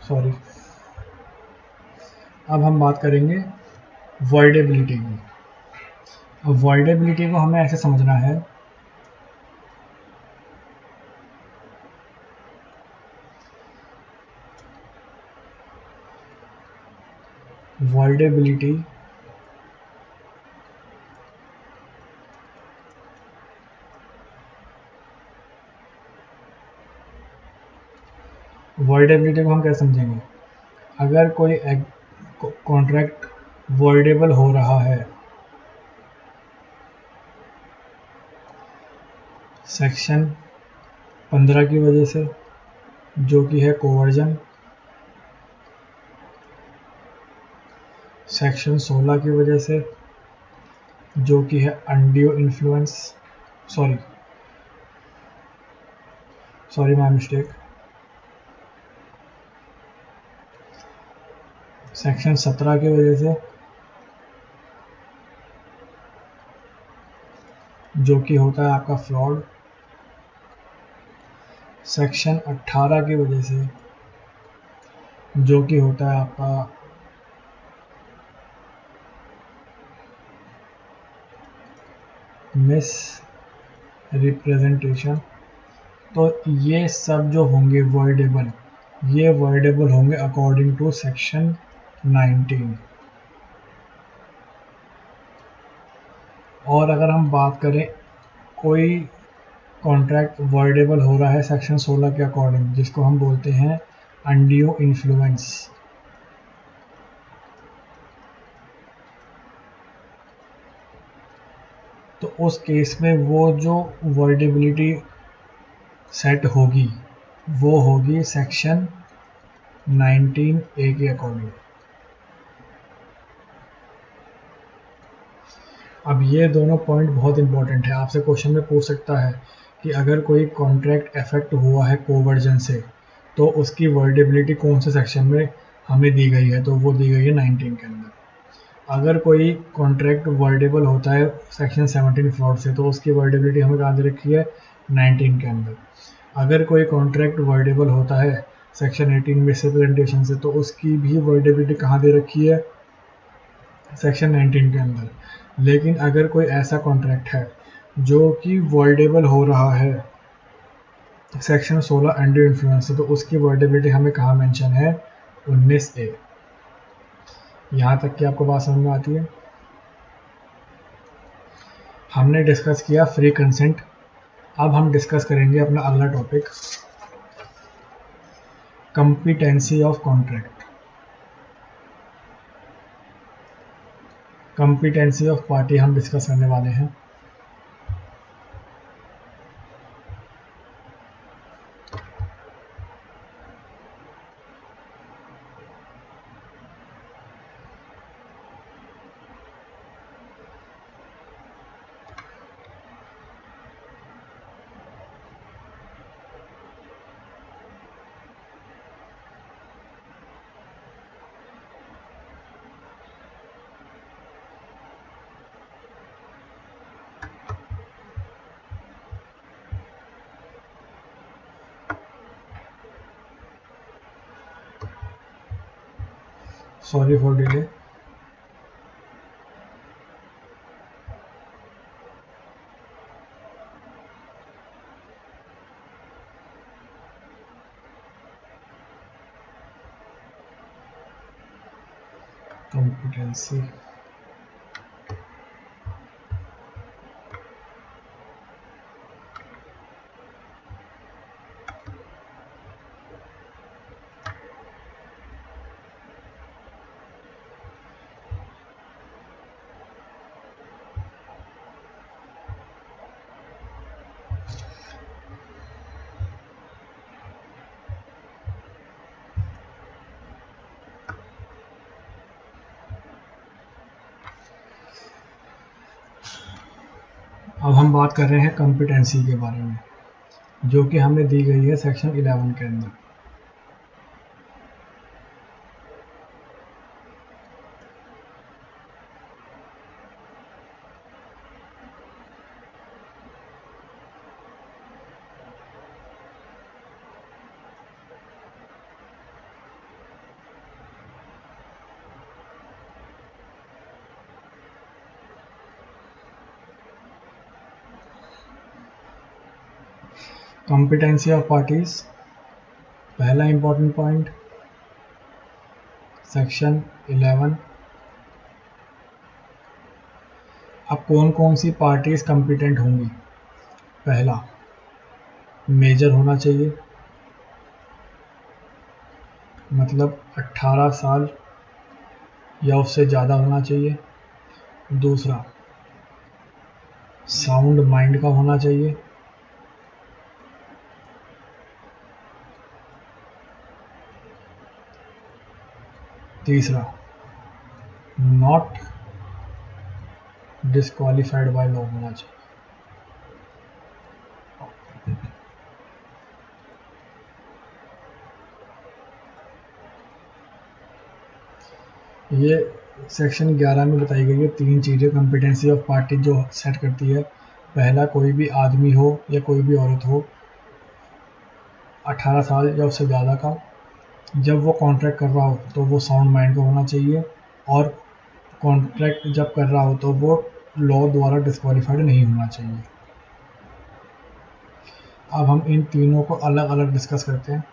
सॉरी, अब हम बात करेंगे वॉइडेबिलिटी की। अब वॉइडेबिलिटी को हमें ऐसे समझना है, वॉइडेबिलिटी वॉइडेबिलिटी को हम कैसे समझेंगे। अगर कोई कॉन्ट्रैक्ट वॉइडेबल हो रहा है सेक्शन 15 की वजह से, जो कि है कोवर्जन, सेक्शन 16 की वजह से, जो कि है undue influence, sorry my mistake, section 17 की वजह से, जो कि होता है आपका फ्रॉड, सेक्शन 18 की वजह से, जो कि होता है आपका मिस रिप्रेजेंटेशन। तो ये सब जो होंगे वॉइडेबल, ये वॉइडेबल होंगे अकॉर्डिंग टू सेक्शन 19। और अगर हम बात करें कोई कॉन्ट्रैक्ट वॉइडेबल हो रहा है सेक्शन 16 के अकॉर्डिंग, जिसको हम बोलते हैं अनड्यू इन्फ्लुएंस, तो उस केस में वो जो वॉइडेबिलिटी सेट होगी वो होगी सेक्शन 19A के अकॉर्डिंग। अब ये दोनों पॉइंट बहुत इंपॉर्टेंट है, आपसे क्वेश्चन में पूछ सकता है कि अगर कोई कॉन्ट्रैक्ट अफेक्ट हुआ है कोवर्जन से तो उसकी वर्डेबिलिटी कौन से सेक्शन में हमें दी गई है, तो वो दी गई है 19 के अंदर। अगर कोई कॉन्ट्रैक्ट वर्डेबल होता है सेक्शन 17 फ्रॉड से तो उसकी वर्डेबिलिटी हमें कहाँ दे रखी है, 19 के अंदर। अगर कोई कॉन्ट्रैक्ट वर्डेबल होता है सेक्शन 18 मिसरिप्रेजेंटेशन से तो उसकी भी वर्डेबिलिटी कहाँ दे रखी है, सेक्शन 19 के अंदर। लेकिन अगर कोई ऐसा कॉन्ट्रैक्ट है जो कि वर्डेबल हो रहा है सेक्शन 16 अंडर इन्फ्लुएंस से तो उसकी वर्डेबिलिटी हमें कहाँ मेंशन है, 19A। यहाँ तक कि आपको बात समझ में आती है। हमने डिस्कस किया फ्री कंसेंट। अब हम डिस्कस करेंगे अपना अगला topic, competency of contract. Competency of party हम डिस्कस करने वाले हैं। Sorry for delay. कंपिटेंसी अब हम बात कर रहे हैं कंपिटेंसी के बारे में, जो कि हमें दी गई है सेक्शन 11 के अंदर। कंपिटेंसी ऑफ पार्टीज, पहला इंपॉर्टेंट पॉइंट, सेक्शन 11। अब कौन कौन सी पार्टीज कंपिटेंट होंगी, पहला मेजर होना चाहिए, मतलब 18 साल या उससे ज़्यादा होना चाहिए। दूसरा साउंड माइंड का होना चाहिए। तीसरा नॉट डिस्क्वालिफाइड बाय लॉ होना चाहिए। ये सेक्शन 11 में बताई गई है तीन चीज़ें कंपिटेंसी ऑफ पार्टी जो सेट करती है। पहला, कोई भी आदमी हो या कोई भी औरत हो 18 साल या उससे ज़्यादा का, जब वो कॉन्ट्रैक्ट कर रहा हो तो वो साउंड माइंड का होना चाहिए, और कॉन्ट्रैक्ट जब कर रहा हो तो वो लॉ द्वारा डिस्क्वालीफाइड नहीं होना चाहिए। अब हम इन तीनों को अलग अलग डिस्कस करते हैं।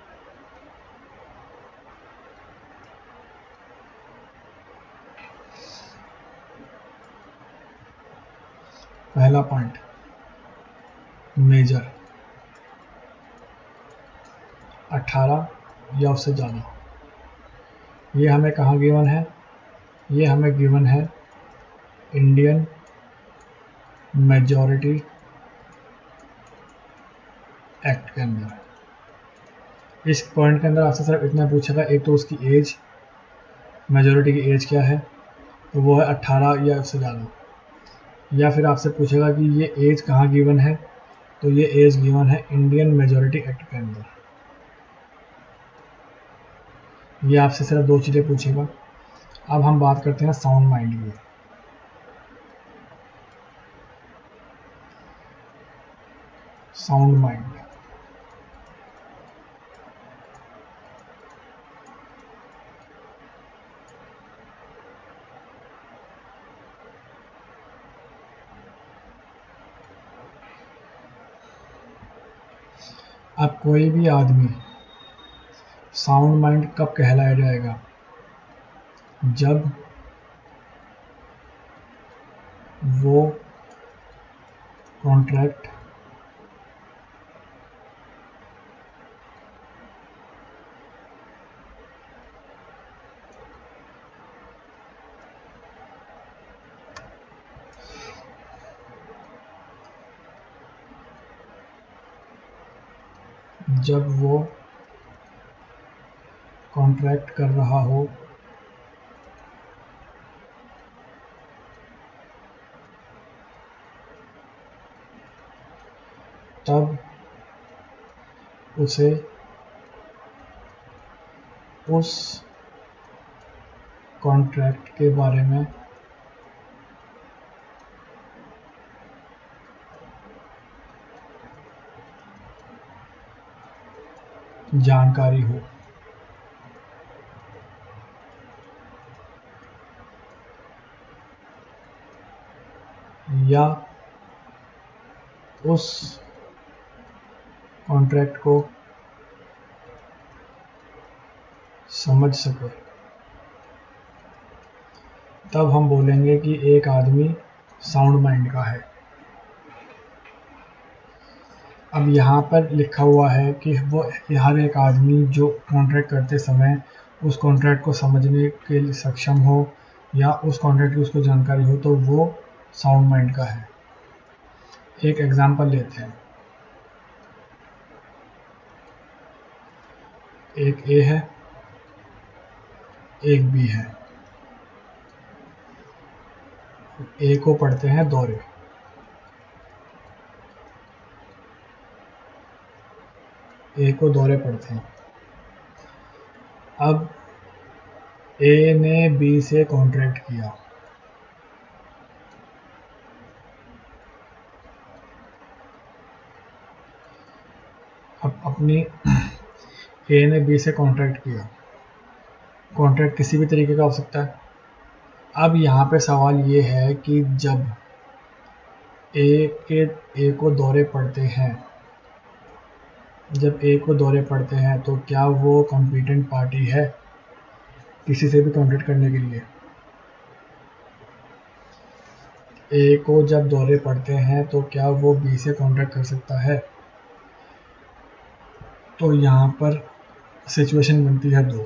पहला पॉइंट, मेजर, 18 या उससे ज़्यादा। ये हमें कहाँ गिवन है, ये हमें गिवन है इंडियन मेजॉरिटी एक्ट के अंदर। इस पॉइंट के अंदर आपसे सिर्फ इतना पूछा था, एक तो उसकी एज, मेजॉरिटी की एज क्या है, तो वो है 18 या उससे ज़्यादा। या फिर आपसे पूछेगा कि ये एज कहाँ गिवन है, तो ये एज गिवन है इंडियन मेजॉरिटी एक्ट के अंदर। ये आपसे सिर्फ दो चीज़ें पूछेगा। अब हम बात करते हैं साउंड माइंड की। साउंड माइंड, अब कोई भी आदमी साउंड माइंड कब कहलाया जाएगा? जब वो कॉन्ट्रैक्ट जब वो कॉन्ट्रैक्ट कर रहा हो तब उसे उस कॉन्ट्रैक्ट के बारे में जानकारी हो। या उस कॉन्ट्रैक्ट को समझ सके, तब हम बोलेंगे कि एक आदमी साउंड माइंड का है। अब यहाँ पर लिखा हुआ है कि वो हर एक आदमी जो कॉन्ट्रैक्ट करते समय उस कॉन्ट्रैक्ट को समझने के लिए सक्षम हो या उस कॉन्ट्रैक्ट की उसको जानकारी हो, तो वो साउंड माइंड का है। एक एग्जांपल लेते हैं। एक ए है, एक बी है। ए को पढ़ते हैं दौरे, ए को दौरे पढ़ते हैं। अब ए ने बी से कॉन्ट्रैक्ट किया। अब अपनी ए ने बी से कॉन्ट्रैक्ट किया। कॉन्ट्रैक्ट किसी भी तरीके का हो सकता है। अब यहाँ पे सवाल ये है कि जब ए को दौरे पड़ते हैं, जब ए को दौरे पड़ते हैं तो क्या वो कॉम्पिटेंट पार्टी है किसी से भी कॉन्ट्रैक्ट करने के लिए? ए को जब दौरे पड़ते हैं तो क्या वो बी से कॉन्ट्रैक्ट कर सकता है? तो यहाँ पर सिचुएशन बनती है दो।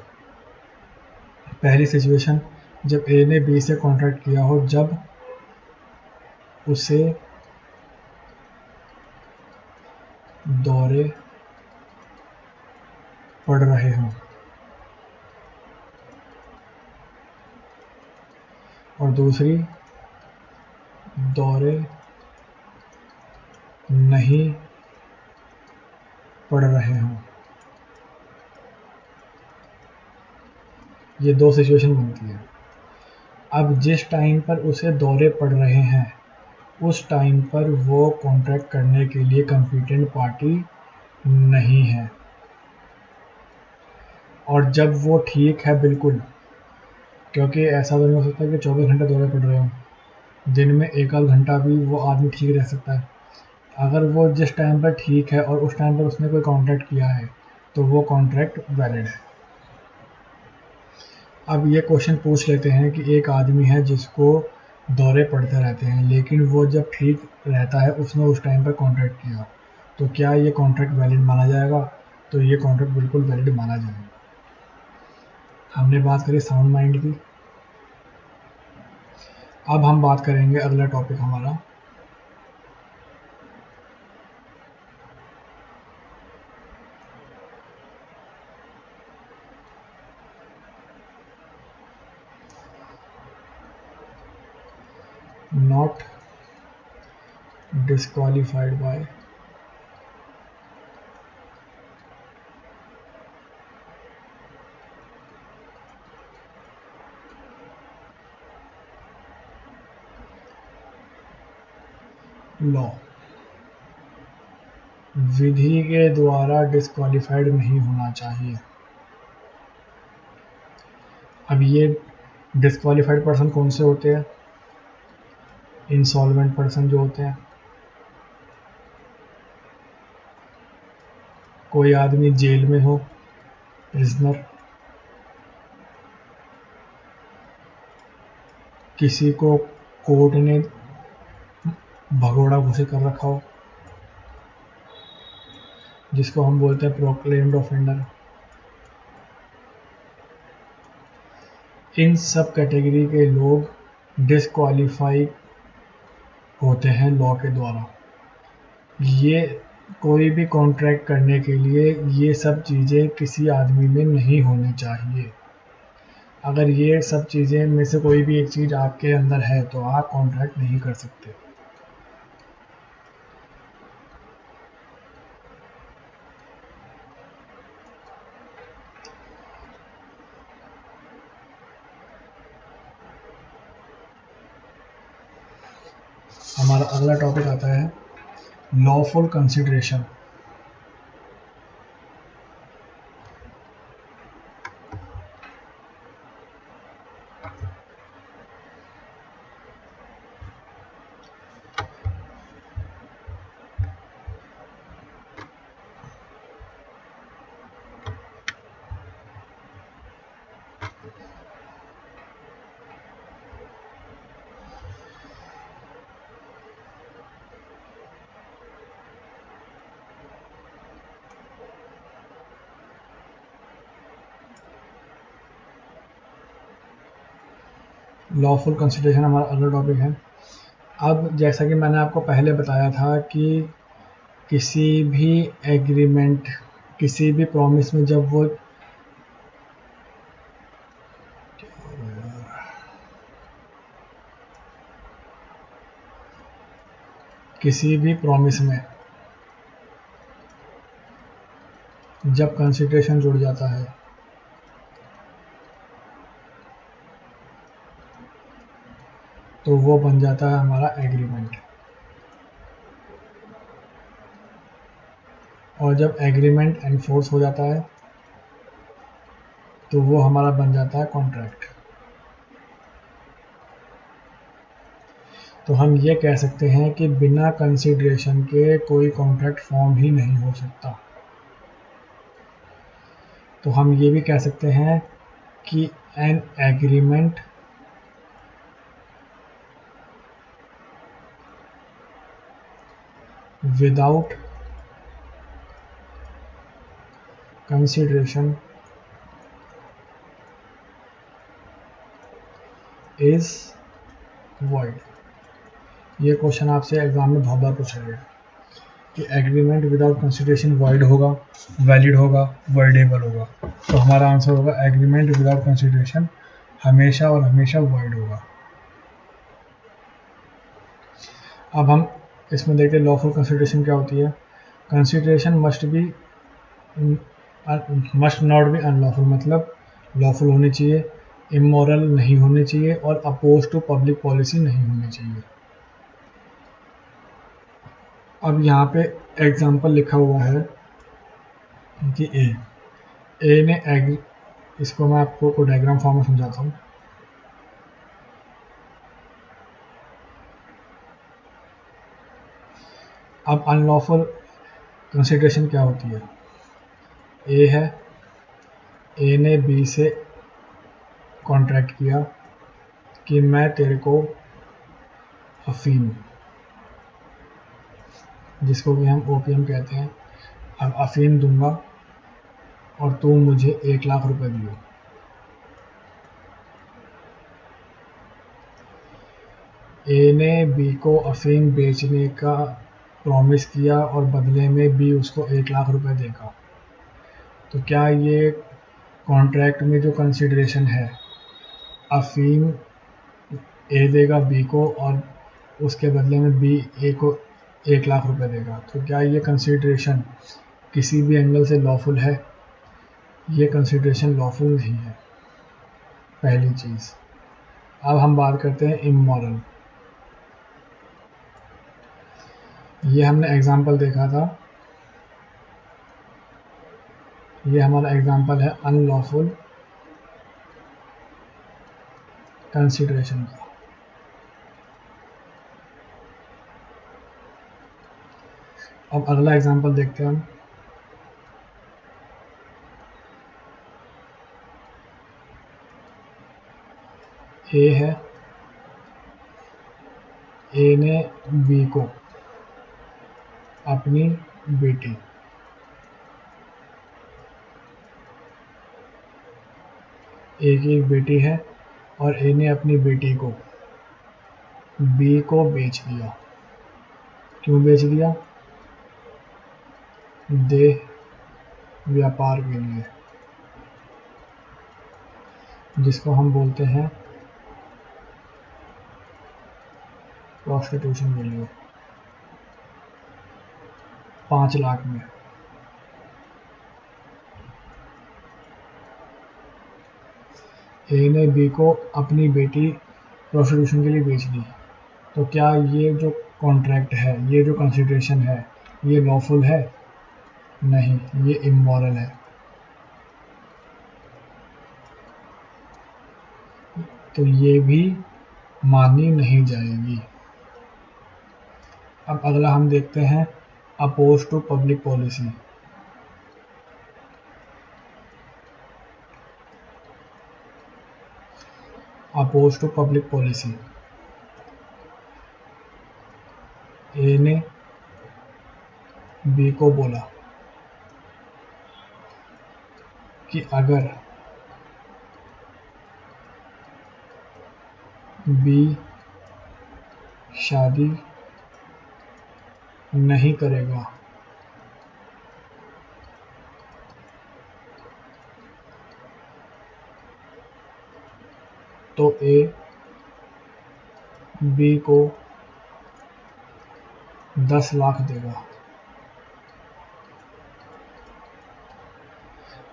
पहली सिचुएशन, जब ए ने बी से कॉन्ट्रैक्ट किया हो, जब उसे दौरे पड़ रहे हों। और दूसरी, दौरे नहीं पड़ रहे हों। ये दो सिचुएशन बनती है। अब जिस टाइम पर उसे दौरे पड़ रहे हैं उस टाइम पर वो कॉन्ट्रैक्ट करने के लिए कॉम्पिटेंट पार्टी नहीं है। और जब वो ठीक है बिल्कुल, क्योंकि ऐसा तो नहीं हो सकता कि 24 घंटे दौरे पड़ रहे हों, दिन में एक आध घंटा भी वो आदमी ठीक रह सकता है। अगर वो जिस टाइम पर ठीक है और उस टाइम पर उसने कोई कॉन्ट्रैक्ट किया है तो वो कॉन्ट्रैक्ट वैलिड है। अब ये क्वेश्चन पूछ लेते हैं कि एक आदमी है जिसको दौरे पड़ते रहते हैं, लेकिन वो जब ठीक रहता है उसने उस टाइम पर कॉन्ट्रैक्ट किया, तो क्या ये कॉन्ट्रैक्ट वैलिड माना जाएगा? तो ये कॉन्ट्रैक्ट बिल्कुल वैलिड माना जाएगा। हमने बात करी साउंड माइंड की। अब हम बात करेंगे अगला टॉपिक हमारा नॉट disqualified by लॉ, विधि के द्वारा डिस्क्वालिफाइड नहीं होना चाहिए। अब ये डिस्क्वालिफाइड पर्सन कौन से होते हैं? इंसॉल्वेंट पर्सन जो होते हैं, कोई आदमी जेल में हो, प्रिजनर, किसी को कोर्ट ने भगोड़ा घोषित कर रखा हो, जिसको हम बोलते हैं प्रोक्लेम्ड ऑफेंडर। इन सब कैटेगरी के लोग डिस्क्वालीफाई होते हैं लॉ के द्वारा। ये कोई भी कॉन्ट्रैक्ट करने के लिए ये सब चीज़ें किसी आदमी में नहीं होनी चाहिए। अगर ये सब चीज़ें में से कोई भी एक चीज़ आपके अंदर है तो आप कॉन्ट्रैक्ट नहीं कर सकते। हमारा अगला टॉपिक आता है लॉफुल कंसिडरेशन। लॉफुल कंसिडरेशन हमारा अगला टॉपिक है। अब जैसा कि मैंने आपको पहले बताया था कि किसी भी एग्रीमेंट, किसी भी प्रॉमिस में जब वो किसी भी प्रॉमिस में जब कंसिडरेशन जुड़ जाता है तो वो बन जाता है हमारा एग्रीमेंट। और जब एग्रीमेंट एनफोर्स हो जाता है तो वो हमारा बन जाता है कॉन्ट्रैक्ट। तो हम ये कह सकते हैं कि बिना कंसिडरेशन के कोई कॉन्ट्रैक्ट फॉर्म ही नहीं हो सकता। तो हम ये भी कह सकते हैं कि an agreement without consideration is void. ये क्वेश्चन आपसे एग्जाम में बहुत बार पूछा गया कि एग्रीमेंट विदाउट कंसिडरेशन वॉइड होगा, वैलिड होगा, वॉइडेबल होगा। तो हमारा आंसर होगा एग्रीमेंट विदाउट कंसिडरेशन हमेशा और हमेशा वॉइड होगा। अब हम इसमें देखते हैं लॉफुल कंसिडरेशन क्या होती है। Consideration must not be unlawful, मतलब लॉफुल होनी चाहिए, इमोरल नहीं होनी चाहिए और अपोज टू पब्लिक पॉलिसी नहीं होनी चाहिए। अब यहाँ पे एग्जाम्पल लिखा हुआ है कि ए ने एग्री, इसको मैं आपको डायग्राम फॉर्म में समझाता हूँ। अब अनलॉफुल कंसिडरेशन क्या होती है। ए है, ए ने बी से कॉन्ट्रैक्ट किया कि मैं तेरे को अफीम, जिसको कि हम ओपीएम कहते हैं, अब अफीम दूंगा और तू मुझे 1 लाख रुपए दियो। ए ने बी को अफीम बेचने का प्रॉमिस किया और बदले में बी उसको 1 लाख रुपए देगा। तो क्या ये कॉन्ट्रैक्ट में जो कंसिडरेशन है, अफीम ए देगा बी को और उसके बदले में बी ए को 1,00,000 रुपए देगा। तो क्या ये कंसिडरेशन किसी भी एंगल से लॉफुल है? ये कंसिडरेशन लॉफुल नहीं है, पहली चीज़। अब हम बात करते हैं इमोरल। ये हमने एग्जाम्पल देखा था, ये हमारा एग्जाम्पल है अनलॉफुल कंसिडरेशन का। अब अगला एग्जाम्पल देखते हैं हम। ए है, ए ने बी को अपनी बेटी, ए की एक बेटी है और ए ने अपनी बेटी को बी को बेच दिया। क्यों बेच दिया? देह व्यापार के लिए, जिसको हम बोलते हैं प्रॉस्टिट्यूशन के लिए, 5,00,000 में। ए ने बी को अपनी बेटी प्रोस्टिट्यूशन के लिए बेच दी। तो क्या ये जो कॉन्ट्रैक्ट है, ये जो कंसिडरेशन है, ये लॉफुल है? नहीं, ये इमोरल है। तो ये भी मानी नहीं जाएगी। अब अगला हम देखते हैं oppose to public policy. Oppose to public policy, A ने बी को बोला कि अगर बी शादी नहीं करेगा तो ए बी को 10,00,000 देगा।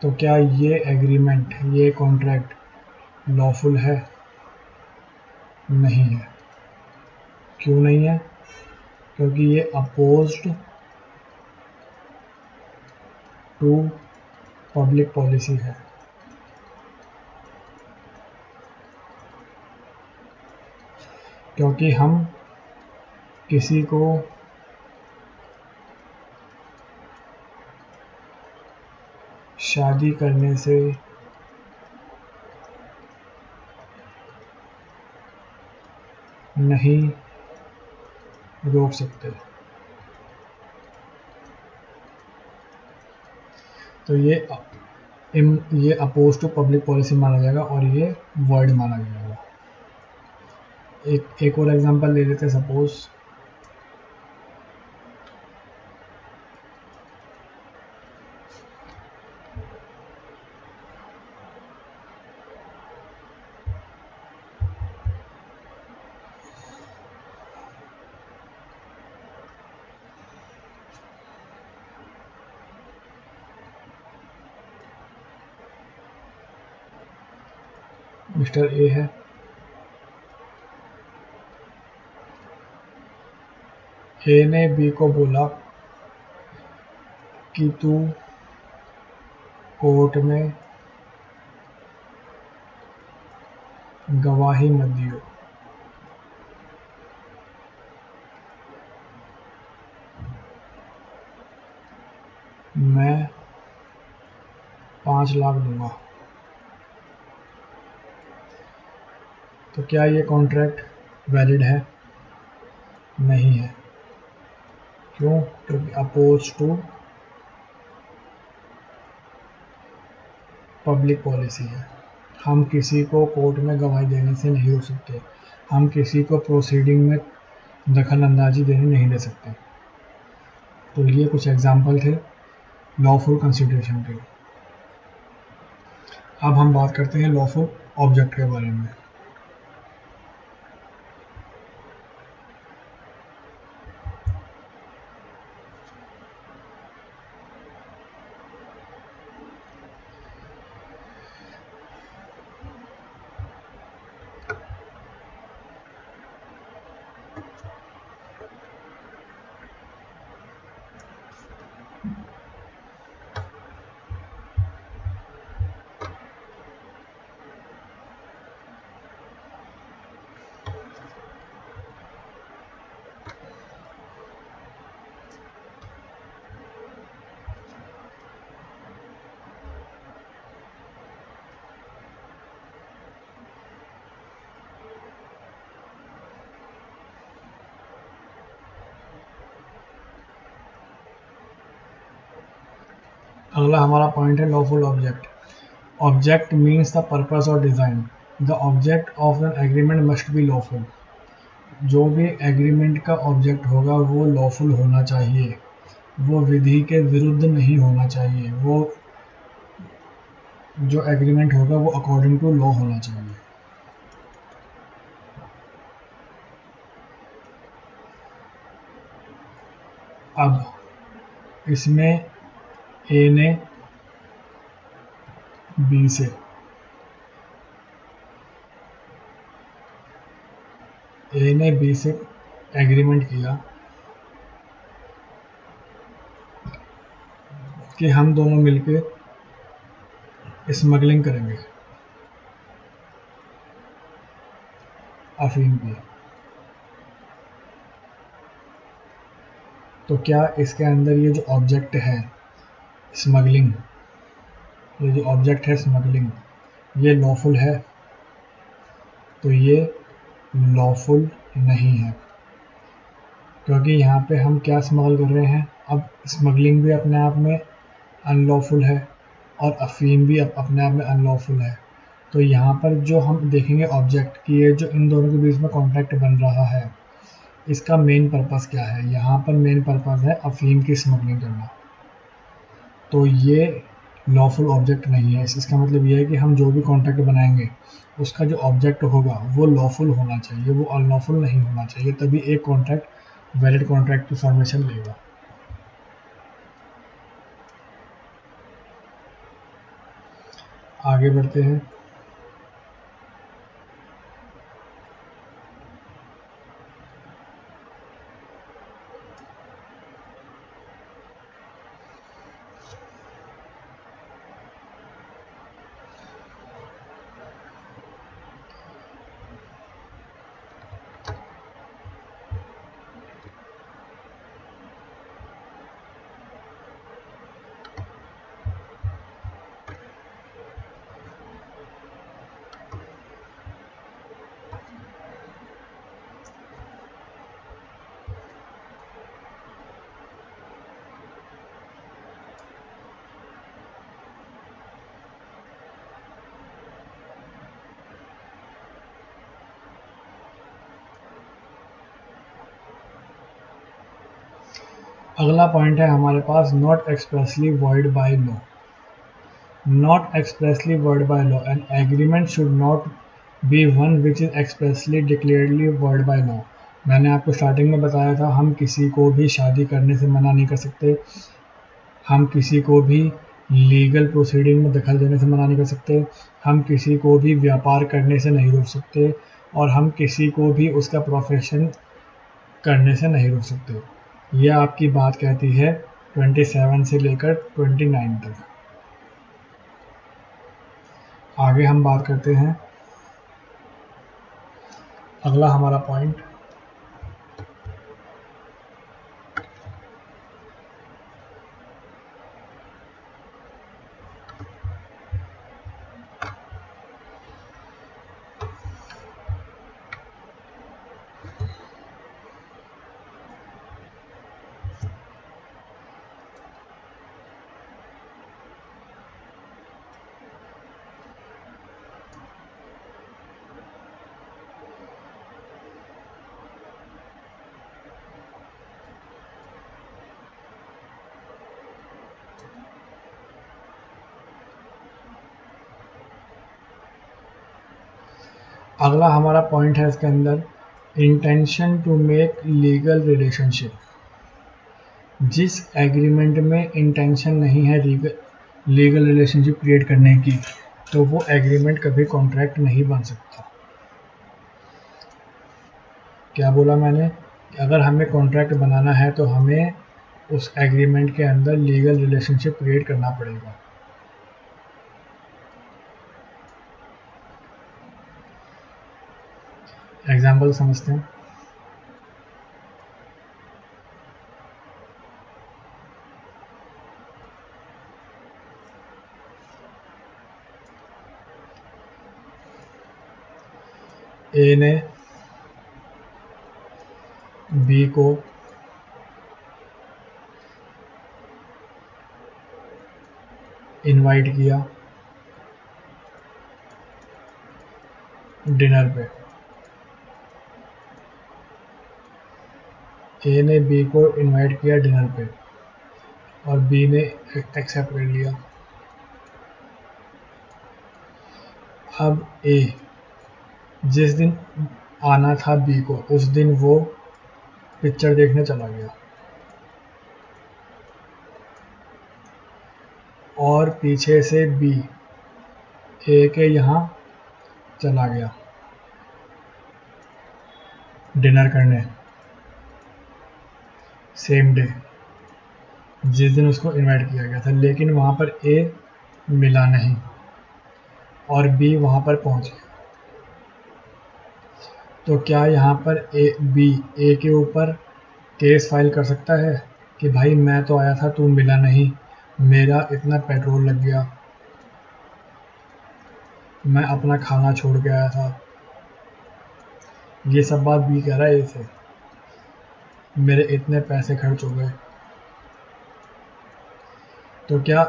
तो क्या ये एग्रीमेंट, ये कॉन्ट्रैक्ट लॉफुल है? नहीं है। क्यों नहीं है? क्योंकि ये अपोज्ड टू पब्लिक पॉलिसी है। क्योंकि हम किसी को शादी करने से नहीं रोक सकते। तो ये अपोज टू पब्लिक पॉलिसी माना जाएगा और ये वर्ड माना जाएगा। एक और एग्जांपल ले लेते हैं। सपोज मिस्टर ए है, ए ने बी को बोला कि तू कोर्ट में गवाही मत दियो। मैं 5,00,000 दूंगा। तो क्या ये कॉन्ट्रैक्ट वैलिड है? नहीं है। क्यों? क्योंकि अपोज टू पब्लिक पॉलिसी है। हम किसी को कोर्ट में गवाही देने से नहीं रोक सकते। हम किसी को प्रोसीडिंग में दखल अंदाजी देने नहीं दे सकते। तो ये कुछ एग्जाम्पल थे लॉफुल कंसिडरेशन के। अब हम बात करते हैं लॉफुल ऑब्जेक्ट के बारे में। अगला हमारा पॉइंट है lawful object. Object means the purpose और design. The object of an agreement must be lawful. जो भी एग्रीमेंट का ऑब्जेक्ट होगा वो लॉफुल होना चाहिए, वो विधि के विरुद्ध नहीं होना चाहिए, वो जो एग्रीमेंट होगा वो अकॉर्डिंग टू लॉ होना चाहिए। अब इसमें ए ने बी से एग्रीमेंट किया कि हम दोनों मिलके स्मगलिंग करेंगे अफीम की। तो क्या इसके अंदर ये जो ऑब्जेक्ट है स्मगलिंग, ये जो ऑब्जेक्ट है स्मगलिंग, ये लॉफुल है? तो ये लॉफुल नहीं है, क्योंकि यहाँ पे हम क्या स्मगल कर रहे हैं। अब स्मगलिंग भी अपने आप में अनलॉफुल है और अफीम भी अपने आप में अनलॉफुल है। तो यहाँ पर जो हम देखेंगे ऑब्जेक्ट की, ये जो इन दोनों के बीच में कॉन्ट्रैक्ट बन रहा है, इसका मेन पर्पस क्या है। यहाँ पर मेन पर्पस है अफीम की स्मगलिंग करना। तो ये लॉफुल ऑब्जेक्ट नहीं है। इसका मतलब ये है कि हम जो भी कॉन्ट्रैक्ट बनाएंगे उसका जो ऑब्जेक्ट होगा वो लॉफुल होना चाहिए, वो अनलॉफुल नहीं होना चाहिए, तभी एक कॉन्ट्रैक्ट वैलिड कॉन्ट्रैक्ट की फॉर्मेशन लेगा। आगे बढ़ते हैं। अगला पॉइंट है हमारे पास not expressly void by law. Not expressly void by law, an agreement should not be one which is expressly declaredly void by law. मैंने आपको स्टार्टिंग में बताया था, हम किसी को भी शादी करने से मना नहीं कर सकते, हम किसी को भी लीगल प्रोसीडिंग में दखल देने से मना नहीं कर सकते, हम किसी को भी व्यापार करने से नहीं रोक सकते, और हम किसी को भी उसका प्रोफेशन करने से नहीं रोक सकते। यह आपकी बात कहती है 27 से लेकर 29 तक। आगे हम बात करते हैं। अगला हमारा पॉइंट अगला हमारा पॉइंट है इसके अंदर intention to make legal relationship. जिस एग्रीमेंट में इंटेंशन नहीं है लीगल रिलेशनशिप क्रिएट करने की, तो वो एग्रीमेंट कभी कॉन्ट्रैक्ट नहीं बन सकता। क्या बोला मैंने? अगर हमें कॉन्ट्रैक्ट बनाना है तो हमें उस एग्रीमेंट के अंदर लीगल रिलेशनशिप क्रिएट करना पड़ेगा। एग्जाम्पल समझते हैं। ए ने बी को इनवाइट किया डिनर पे। ए ने बी को इनवाइट किया डिनर पे और बी ने एक्सेप्ट कर लिया। अब ए जिस दिन आना था बी को उस दिन वो पिक्चर देखने चला गया और पीछे से बी ए के यहाँ चला गया डिनर करने सेम डे जिस दिन उसको इनवाइट किया गया था, लेकिन वहाँ पर ए मिला नहीं और बी वहाँ पर पहुँच गया। तो क्या यहाँ पर बी ए के ऊपर केस फाइल कर सकता है कि भाई मैं तो आया था, तू मिला नहीं, मेरा इतना पेट्रोल लग गया, मैं अपना खाना छोड़ के आया था, ये सब बात बी कह रहा है ए से, मेरे इतने पैसे खर्च हो गए। तो क्या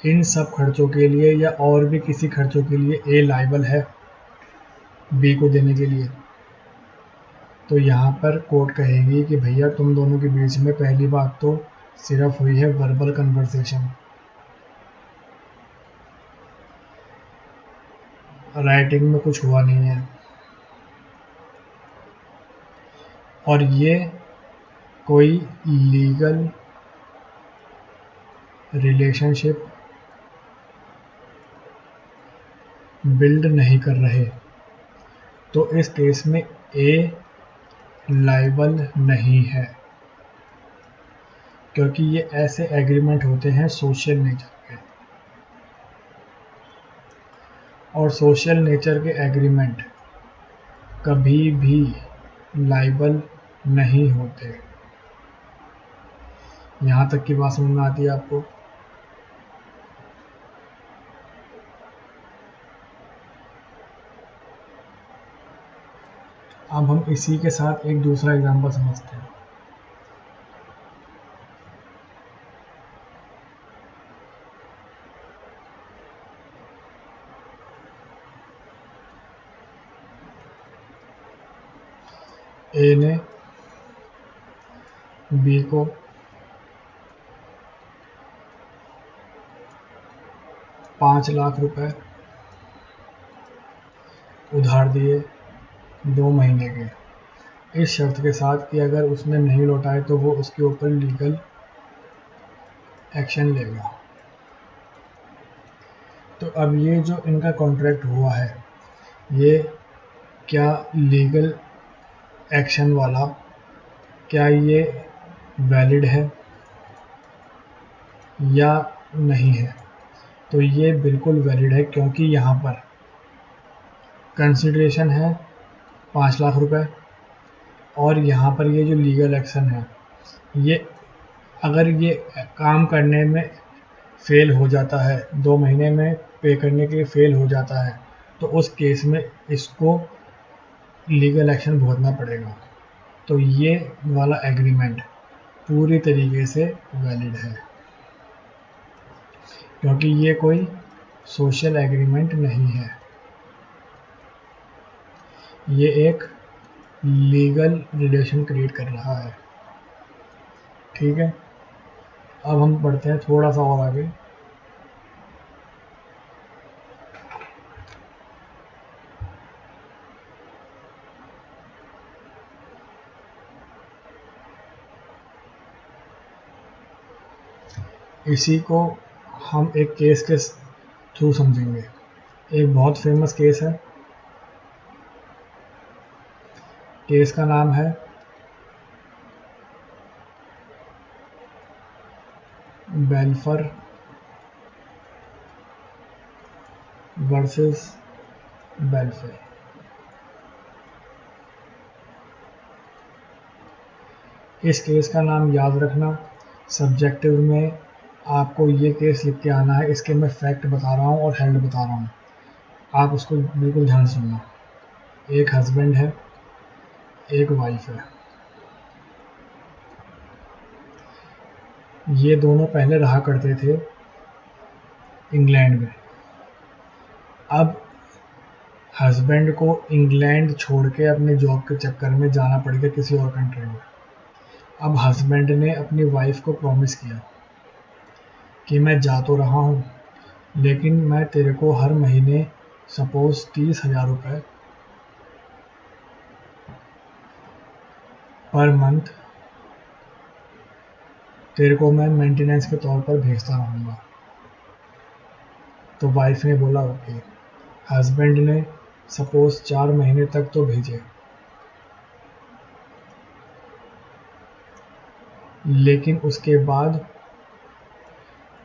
इन सब खर्चों के लिए या और भी किसी खर्चों के लिए ए लायबल है बी को देने के लिए? तो यहाँ पर कोर्ट कहेगी कि भैया तुम दोनों के बीच में पहली बात तो सिर्फ हुई है वर्बल कन्वर्सेशन, राइटिंग में कुछ हुआ नहीं है, और ये कोई लीगल रिलेशनशिप बिल्ड नहीं कर रहे। तो इस केस में ए लायबल नहीं है, क्योंकि ये ऐसे एग्रीमेंट होते हैं सोशल नेचर के, और सोशल नेचर के एग्रीमेंट कभी भी लायबल नहीं होते। यहाँ तक की बात समझ में आती है आपको? अब हम इसी के साथ एक दूसरा एग्जांपल समझते हैं। ए ने बी को 5 लाख रुपए उधार दिए 2 महीने के, इस शर्त के साथ कि अगर उसने नहीं लौटाए तो वो उसके ऊपर लीगल एक्शन लेगा। तो अब ये जो इनका कॉन्ट्रैक्ट हुआ है, ये क्या लीगल एक्शन वाला, क्या ये वैलिड है या नहीं है? तो ये बिल्कुल वैलिड है, क्योंकि यहाँ पर कंसिडरेशन है 5 लाख रुपए, और यहाँ पर ये जो लीगल एक्शन है, ये अगर ये काम करने में फेल हो जाता है, 2 महीने में पे करने के लिए फेल हो जाता है, तो उस केस में इसको लीगल एक्शन भुगतना पड़ेगा। तो ये वाला एग्रीमेंट पूरी तरीके से वैलिड है, क्योंकि ये कोई सोशल एग्रीमेंट नहीं है, ये एक लीगल रिलेशन क्रिएट कर रहा है। ठीक है, अब हम बढ़ते हैं थोड़ा सा और आगे। इसी को हम एक केस के थ्रू समझेंगे। एक बहुत फेमस केस है, केस का नाम है बेल्फर वर्सेस बेल्फे। इस केस का नाम याद रखना, सब्जेक्टिव में आपको ये केस लिख के आना है, इसके मैं फैक्ट बता रहा हूँ और हेल्ड बता रहा हूँ, आप उसको बिल्कुल ध्यान से सुनना। एक हस्बैंड है, एक वाइफ है, ये दोनों पहले रहा करते थे इंग्लैंड में। अब हस्बैंड को इंग्लैंड छोड़ के अपने जॉब के चक्कर में जाना पड़ गया किसी और कंट्री में। अब हस्बैंड ने अपनी वाइफ को प्रॉमिस किया कि मैं जा तो रहा हूँ, लेकिन मैं तेरे को हर महीने सपोज 30,000 रुपये पर मंथ तेरे को मैं मेंटेनेंस के तौर पर भेजता रहूँगा। तो वाइफ ने बोला ओके। हस्बैंड ने सपोज 4 महीने तक तो भेजे, लेकिन उसके बाद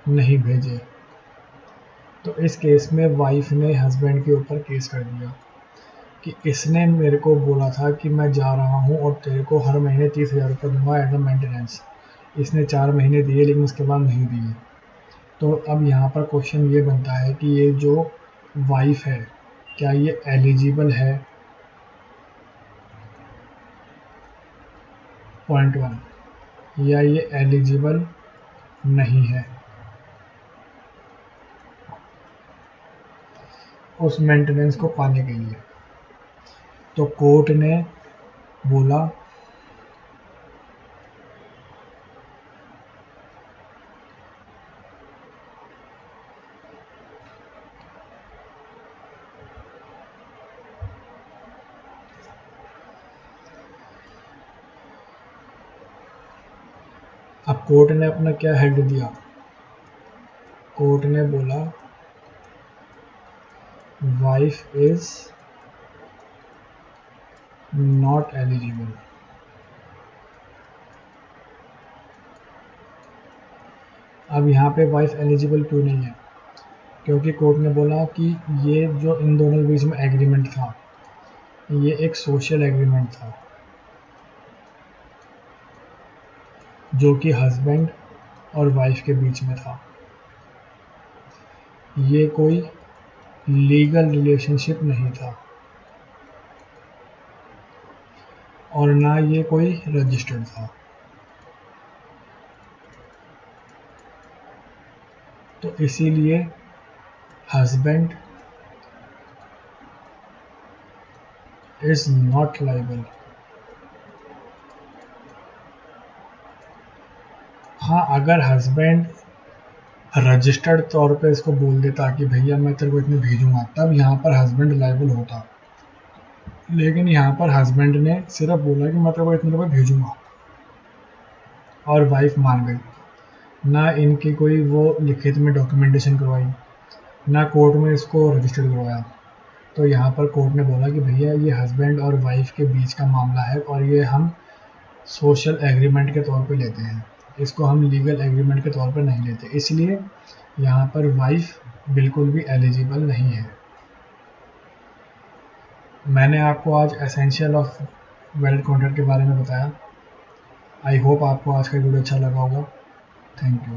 नहीं भेजे। तो इस केस में वाइफ ने हस्बैंड के ऊपर केस कर दिया कि इसने मेरे को बोला था कि मैं जा रहा हूँ और तेरे को हर महीने 30,000 रुपये दूंगा एज अ मेंटेनेंस। इसने 4 महीने दिए लेकिन उसके बाद नहीं दिए। तो अब यहाँ पर क्वेश्चन ये बनता है कि ये जो वाइफ है क्या ये एलिजिबल है? पॉइंट 1, या ये एलिजिबल नहीं है उस मेंटेनेंस को पाने के लिए। तो कोर्ट ने बोला अब कोर्ट ने अपना क्या हेड दिया? कोर्ट ने बोला वाइफ इज नॉट एलिजिबल। अब यहाँ पे वाइफ एलिजिबल क्यों नहीं है? क्योंकि कोर्ट ने बोला कि ये जो इन दोनों के बीच में एग्रीमेंट था, ये एक सोशल एग्रीमेंट था जो कि हस्बैंड और वाइफ के बीच में था। ये कोई लीगल रिलेशनशिप नहीं था और ना ये कोई रजिस्टर्ड था। तो इसीलिए हस्बैंड इज नॉट लायबल। हाँ, अगर हस्बैंड रजिस्टर्ड तौर पे इसको बोल देता कि भैया मैं तेरे को इतने भेजूंगा, तब यहाँ पर हस्बैंड लायबल होता। लेकिन यहाँ पर हस्बैंड ने सिर्फ बोला कि मैं तेरे को इतने रुपये भेजूंगा और वाइफ मान गई। ना इनकी कोई वो लिखित में डॉक्यूमेंटेशन करवाई, ना कोर्ट में इसको रजिस्टर्ड करवाया। तो यहाँ पर कोर्ट ने बोला कि भैया ये हस्बैंड और वाइफ के बीच का मामला है और ये हम सोशल एग्रीमेंट के तौर पे लेते हैं, इसको हम लीगल एग्रीमेंट के तौर पर नहीं लेते। इसलिए यहाँ पर वाइफ बिल्कुल भी एलिजिबल नहीं है। मैंने आपको आज एसेंशियल ऑफ वैलिड कॉन्ट्रैक्ट के बारे में बताया। आई होप आपको आज का वीडियो अच्छा लगा होगा। Thank you.